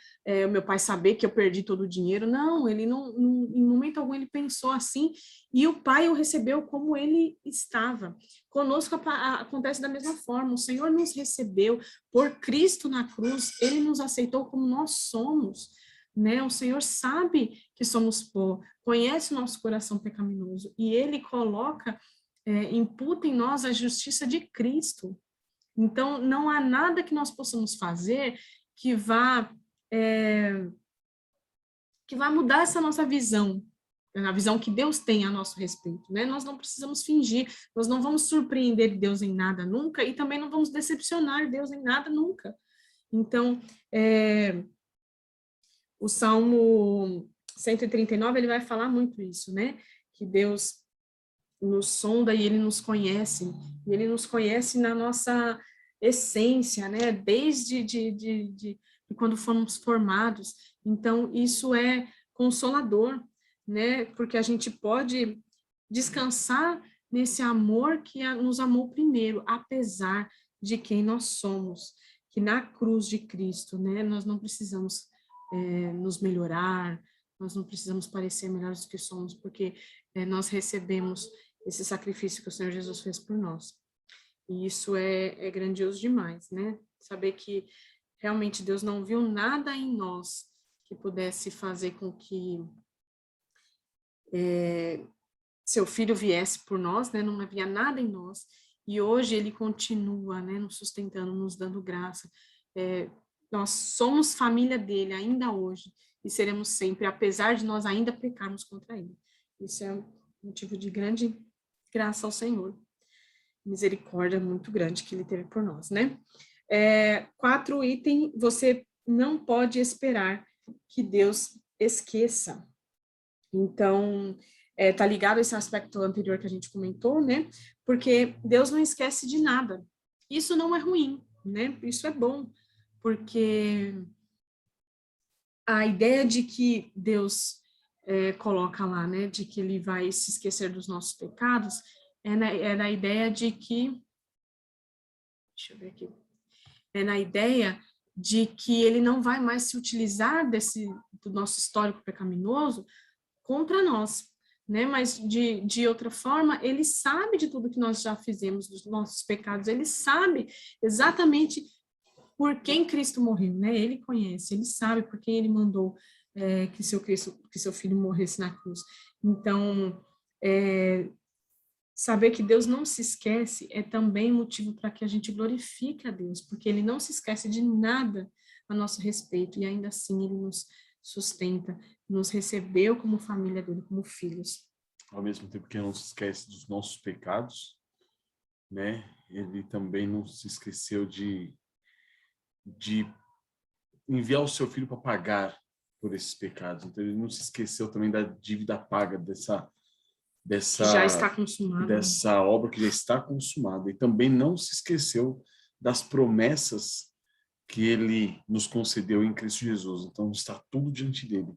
o meu pai saber que eu perdi todo o dinheiro. Não, ele não, em momento algum ele pensou assim, e o pai o recebeu como ele estava. Conosco acontece da mesma forma, o Senhor nos recebeu por Cristo na cruz, ele nos aceitou como nós somos, né? O Senhor sabe que somos pó, conhece o nosso coração pecaminoso e ele coloca, imputa em nós a justiça de Cristo. Então, não há nada que nós possamos fazer que vá mudar essa nossa visão, a visão que Deus tem a nosso respeito, né? Nós não precisamos fingir, nós não vamos surpreender Deus em nada nunca e também não vamos decepcionar Deus em nada nunca. Então, o Salmo 139, ele vai falar muito isso, né? Que Deus nos sonda e ele nos conhece na nossa essência, né? Desde de quando fomos formados. Então, isso é consolador, né? Porque a gente pode descansar nesse amor que nos amou primeiro, apesar de quem nós somos, que na cruz de Cristo, né? Nós não precisamos nos melhorar, nós não precisamos parecer melhores do que somos, porque nós recebemos esse sacrifício que o Senhor Jesus fez por nós. E isso é grandioso demais, né? Saber que realmente Deus não viu nada em nós que pudesse fazer com que seu filho viesse por nós, né? Não havia nada em nós. E hoje ele continua, né? Nos sustentando, nos dando graça. Nós somos família dele ainda hoje e seremos sempre, apesar de nós ainda pecarmos contra ele. Isso é um motivo de grande graça ao Senhor. Misericórdia muito grande que ele teve por nós, né? 4 item, você não pode esperar que Deus esqueça. Então, tá ligado a esse aspecto anterior que a gente comentou, né? Porque Deus não esquece de nada. Isso não é ruim, né? Isso é bom, porque a ideia de que Deus coloca lá, né? De que ele vai se esquecer dos nossos pecados, é na ideia de que, deixa eu ver aqui, é na ideia de que ele não vai mais se utilizar do nosso histórico pecaminoso contra nós, né? Mas de outra forma, ele sabe de tudo que nós já fizemos, dos nossos pecados, ele sabe exatamente por quem Cristo morreu, né? Ele conhece, ele sabe por quem ele mandou que seu filho morresse na cruz. Então, saber que Deus não se esquece é também motivo para que a gente glorifique a Deus, porque ele não se esquece de nada a nosso respeito, e ainda assim ele nos sustenta, nos recebeu como família dele, como filhos. Ao mesmo tempo que não se esquece dos nossos pecados, né? Ele também não se esqueceu de enviar o seu filho para pagar por esses pecados. Então ele não se esqueceu também da dívida paga Que já está consumada. Dessa obra que já está consumada. E também não se esqueceu das promessas que ele nos concedeu em Cristo Jesus. Então está tudo diante dele.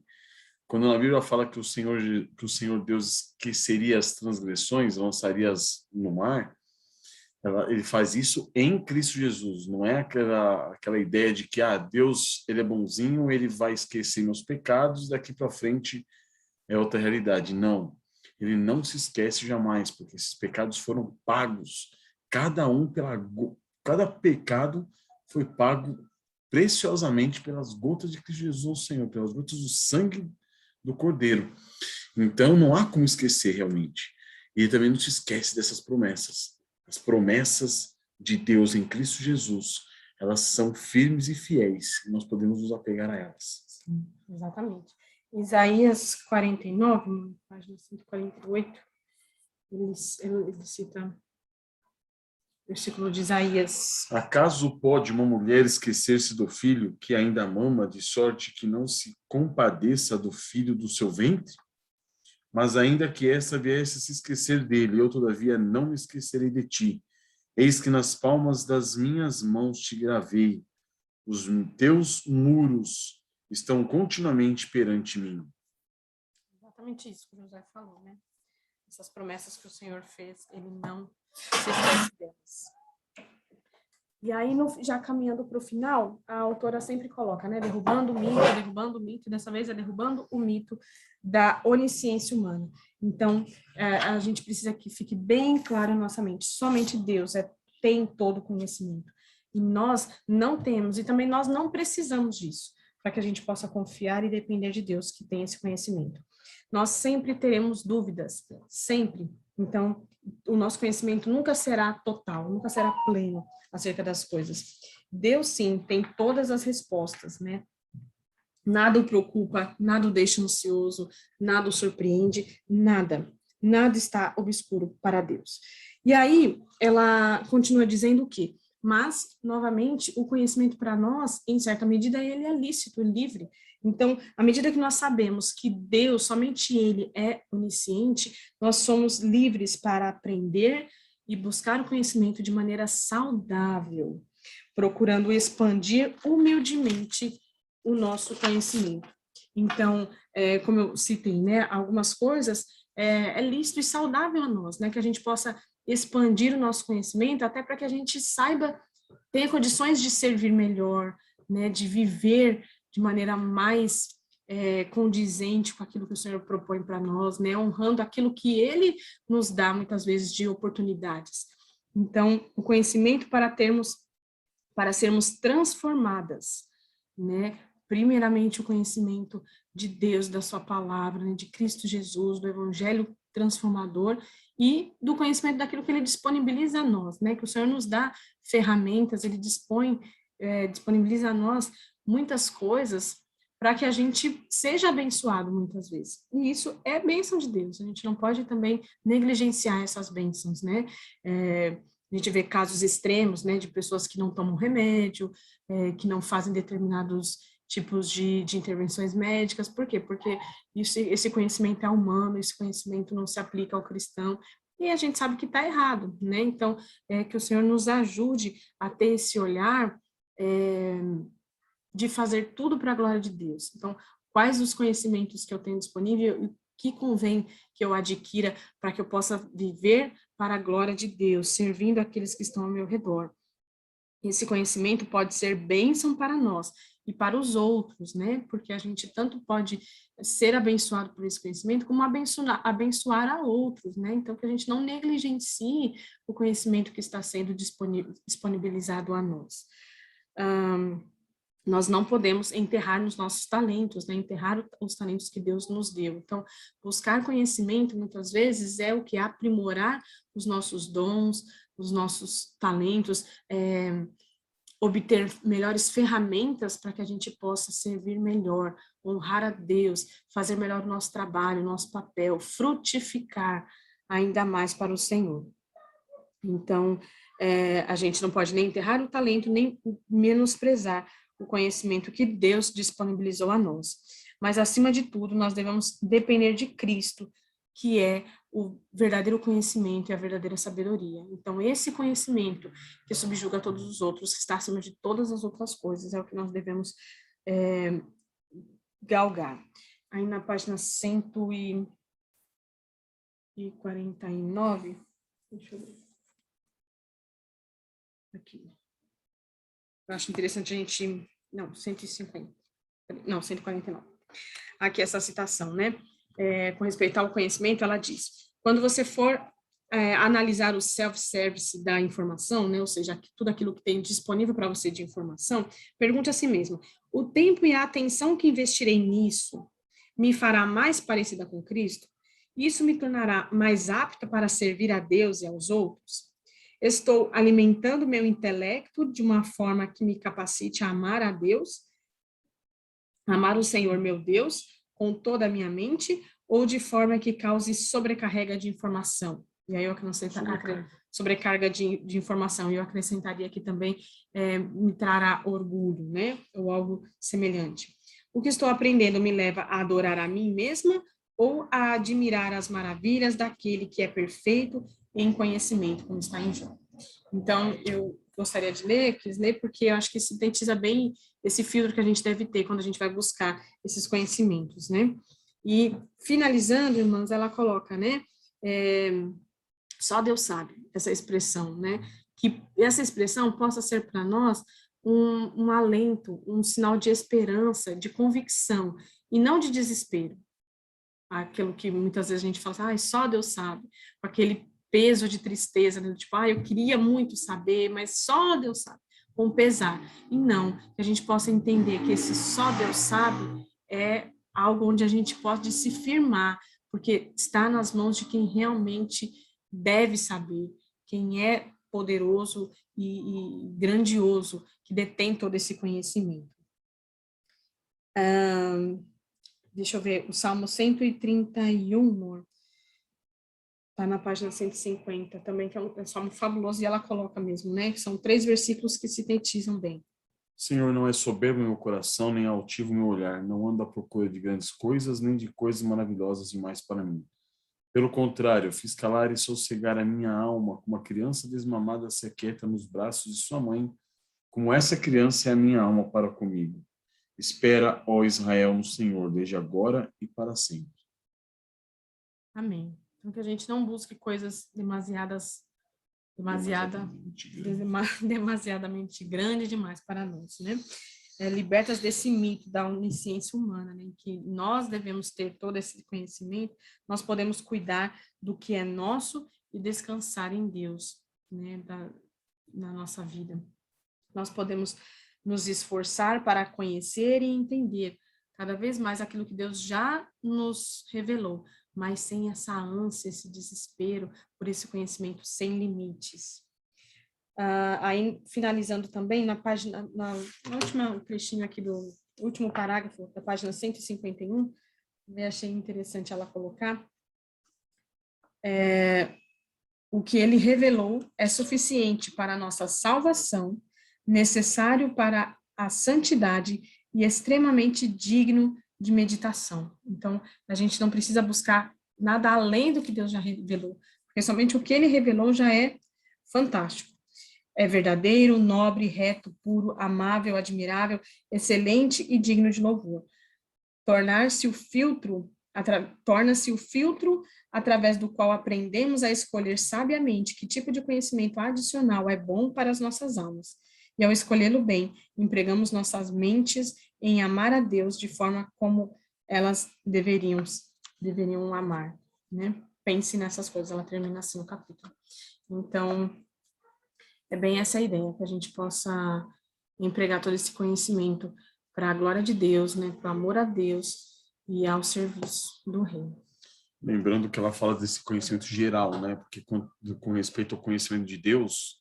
Quando na Bíblia fala que o Senhor Deus esqueceria as transgressões, lançaria-as no mar, ele faz isso em Cristo Jesus. Não é aquela ideia de que Deus ele é bonzinho, ele vai esquecer meus pecados, daqui para frente é outra realidade. Não. Ele não se esquece jamais, porque esses pecados foram pagos. Cada pecado foi pago preciosamente pelas gotas de Cristo Jesus, Senhor, pelas gotas do sangue do Cordeiro. Então, não há como esquecer realmente. E ele também não se esquece dessas promessas. As promessas de Deus em Cristo Jesus, elas são firmes e fiéis. E nós podemos nos apegar a elas. Sim, exatamente. Isaías 49, página 148, ele cita o versículo de Isaías. Acaso pode uma mulher esquecer-se do filho que ainda mama, de sorte que não se compadeça do filho do seu ventre? Mas ainda que essa viesse a se esquecer dele, eu todavia não me esquecerei de ti. Eis que nas palmas das minhas mãos te gravei. Os teus muros estão continuamente perante mim. Exatamente isso que o José falou, né? Essas promessas que o Senhor fez, ele não se esquece delas. E aí, já caminhando para o final, a autora sempre coloca, né, derrubando o mito, e dessa vez é derrubando o mito da onisciência humana. Então, a gente precisa que fique bem claro na nossa mente, somente Deus tem todo o conhecimento. E nós não temos, e também nós não precisamos disso, para que a gente possa confiar e depender de Deus que tem esse conhecimento. Nós sempre teremos dúvidas, sempre. Então, o nosso conhecimento nunca será total, nunca será pleno acerca das coisas. Deus, sim, tem todas as respostas, né? Nada o preocupa, nada o deixa ansioso, nada o surpreende, nada. Nada está obscuro para Deus. E aí, ela continua dizendo o quê? Mas, novamente, o conhecimento para nós, em certa medida, ele é lícito, livre. Então, à medida que nós sabemos que Deus, somente Ele é onisciente, nós somos livres para aprender e buscar o conhecimento de maneira saudável, procurando expandir humildemente o nosso conhecimento. Então, como eu citei, né, algumas coisas é lícito e saudável a nós, né, que a gente possa expandir o nosso conhecimento, até para que a gente saiba, tenha condições de servir melhor, né, de viver de maneira mais condizente com aquilo que o Senhor propõe para nós, né, honrando aquilo que Ele nos dá, muitas vezes, de oportunidades. Então, o conhecimento para sermos transformadas, né, primeiramente o conhecimento de Deus, da sua palavra, né, de Cristo Jesus, do Evangelho transformador e do conhecimento daquilo que Ele disponibiliza a nós, né, que o Senhor nos dá ferramentas, Ele disponibiliza a nós muitas coisas para que a gente seja abençoado muitas vezes. E isso é bênção de Deus, a gente não pode também negligenciar essas bênçãos, né? A gente vê casos extremos, né, de pessoas que não tomam remédio, que não fazem determinados tipos de intervenções médicas. Por quê? Porque esse conhecimento é humano, esse conhecimento não se aplica ao cristão, e a gente sabe que está errado, né? Então, que o Senhor nos ajude a ter esse olhar de fazer tudo para a glória de Deus. Então, quais os conhecimentos que eu tenho disponível e que convém que eu adquira para que eu possa viver para a glória de Deus, servindo aqueles que estão ao meu redor. Esse conhecimento pode ser bênção para nós e para os outros, né? Porque a gente tanto pode ser abençoado por esse conhecimento, como abençoar a outros, né? Então, que a gente não negligencie o conhecimento que está sendo disponibilizado a nós. Nós não podemos enterrar nos nossos talentos, né? Enterrar os talentos que Deus nos deu. Então, buscar conhecimento, muitas vezes, é o que? Aprimorar os nossos dons, os nossos talentos, obter melhores ferramentas para que a gente possa servir melhor, honrar a Deus, fazer melhor o nosso trabalho, o nosso papel, frutificar ainda mais para o Senhor. Então, a gente não pode nem enterrar o talento, nem menosprezar o conhecimento que Deus disponibilizou a nós. Mas, acima de tudo, nós devemos depender de Cristo, que é o verdadeiro conhecimento e a verdadeira sabedoria. Então, esse conhecimento que subjuga todos os outros, que está acima de todas as outras coisas, é o que nós devemos galgar. Aí, na página 149, deixa eu ver. Aqui. Eu acho interessante a gente... Não, 150. Não, 149. Aqui essa citação, né? Com respeito ao conhecimento, ela diz: quando você for analisar o self-service da informação, né? Ou seja, tudo aquilo que tem disponível para você de informação, pergunte a si mesmo: o tempo e a atenção que investirei nisso me fará mais parecida com Cristo? Isso me tornará mais apta para servir a Deus e aos outros? Estou alimentando meu intelecto de uma forma que me capacite a amar a Deus, amar o Senhor meu Deus com toda a minha mente, ou de forma que cause sobrecarga de informação? E aí eu acrescentaria sobrecarga de informação, e eu acrescentaria aqui também me trará orgulho, né? Ou algo semelhante. O que estou aprendendo me leva a adorar a mim mesma ou a admirar as maravilhas daquele que é perfeito em conhecimento, como está em Jó? Então, eu gostaria de quis ler, porque eu acho que sintetiza bem esse filtro que a gente deve ter quando a gente vai buscar esses conhecimentos, né? E, finalizando, irmãs, ela coloca, né? Só Deus sabe, essa expressão, né? Que essa expressão possa ser para nós um alento, um sinal de esperança, de convicção, e não de desespero. Aquilo que muitas vezes a gente fala assim, só Deus sabe, com aquele peso de tristeza, né? Tipo, eu queria muito saber, mas só Deus sabe, com pesar. E não, que a gente possa entender que esse só Deus sabe é algo onde a gente pode se firmar, porque está nas mãos de quem realmente deve saber, quem é poderoso e grandioso, que detém todo esse conhecimento. Deixa eu ver, o Salmo 131, amor, está na página 150 também, que é um salmo fabuloso, e ela coloca mesmo, né? São 3 versículos que sintetizam bem. Senhor, não é soberbo meu coração, nem altivo meu olhar. Não ando à procura de grandes coisas, nem de coisas maravilhosas demais para mim. Pelo contrário, fiz calar e sossegar a minha alma, como uma criança desmamada se aquieta nos braços de sua mãe, como essa criança é a minha alma para comigo. Espera, ó Israel, no Senhor, desde agora e para sempre. Amém. Então, que a gente não busque coisas demasiadamente grande demais para nós, né? Libertas desse mito da onisciência humana, né? Que nós devemos ter todo esse conhecimento, nós podemos cuidar do que é nosso e descansar em Deus, né? Na nossa vida. Nós podemos nos esforçar para conhecer e entender cada vez mais aquilo que Deus já nos revelou, mas sem essa ânsia, esse desespero por esse conhecimento sem limites. Aí, finalizando também, na última trechinho aqui do último parágrafo, da página 151, eu achei interessante ela colocar, o que ele revelou é suficiente para a nossa salvação, necessário para a santidade e extremamente digno de meditação. Então, a gente não precisa buscar nada além do que Deus já revelou, porque somente o que ele revelou já é fantástico. É verdadeiro, nobre, reto, puro, amável, admirável, excelente e digno de louvor. Torna-se o filtro através do qual aprendemos a escolher sabiamente que tipo de conhecimento adicional é bom para as nossas almas. E ao escolhê-lo bem, empregamos nossas mentes em amar a Deus de forma como elas deveriam amar, né? Pense nessas coisas, ela termina assim o capítulo. Então, é bem essa a ideia, que a gente possa empregar todo esse conhecimento para a glória de Deus, né? Para o amor a Deus e ao serviço do reino. Lembrando que ela fala desse conhecimento geral, né? Porque com respeito ao conhecimento de Deus,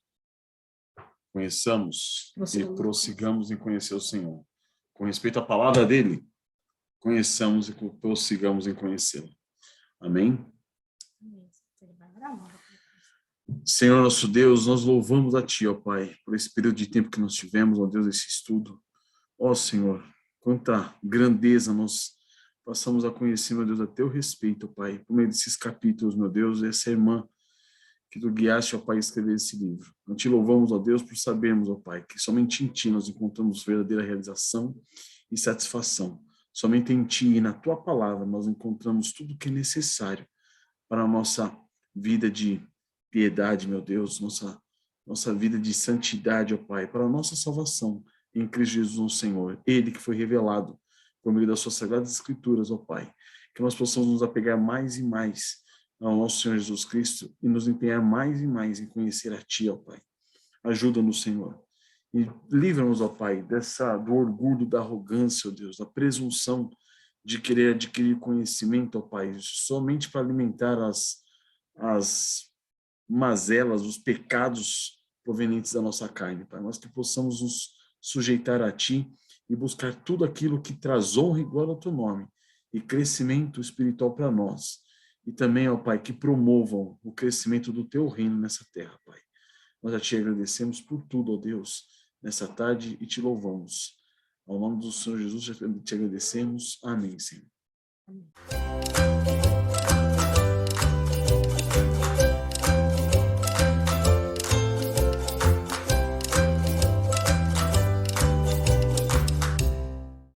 conheçamos e prossigamos em conhecer o Senhor. Com respeito à palavra dele, conheçamos e prossigamos em conhecê-lo. Amém? Senhor nosso Deus, nós louvamos a Ti, ó Pai, por esse período de tempo que nós tivemos, ó Deus, esse estudo. Ó Senhor, quanta grandeza nós passamos a conhecer, meu Deus, a Teu respeito, ó Pai, por meio desses capítulos, meu Deus, essa irmã que Tu guiaste, ó Pai, a escrever esse livro. Nós Te louvamos, ó Deus, por sabermos, ó Pai, que somente em Ti nós encontramos verdadeira realização e satisfação. Somente em Ti e na Tua palavra nós encontramos tudo o que é necessário para a nossa vida de piedade, meu Deus, nossa vida de santidade, ó Pai, para a nossa salvação em Cristo Jesus, nosso Senhor. Ele que foi revelado por meio das suas sagradas escrituras, ó Pai. Que nós possamos nos apegar mais e mais ao nosso Senhor Jesus Cristo e nos empenhar mais e mais em conhecer a Ti, ó Pai. Ajuda-nos, Senhor. E livra-nos, ó Pai, do orgulho, da arrogância, ó Deus, da presunção de querer adquirir conhecimento, ó Pai, somente para alimentar as mazelas, os pecados provenientes da nossa carne, Pai. Mas que possamos nos sujeitar a Ti e buscar tudo aquilo que traz honra e glória ao Teu nome e crescimento espiritual para nós. E também, ó Pai, que promovam o crescimento do Teu reino nessa terra, Pai. Nós já Te agradecemos por tudo, ó Deus, nessa tarde e Te louvamos. Ao nome do Senhor Jesus, já Te agradecemos. Amém, Senhor. Amém.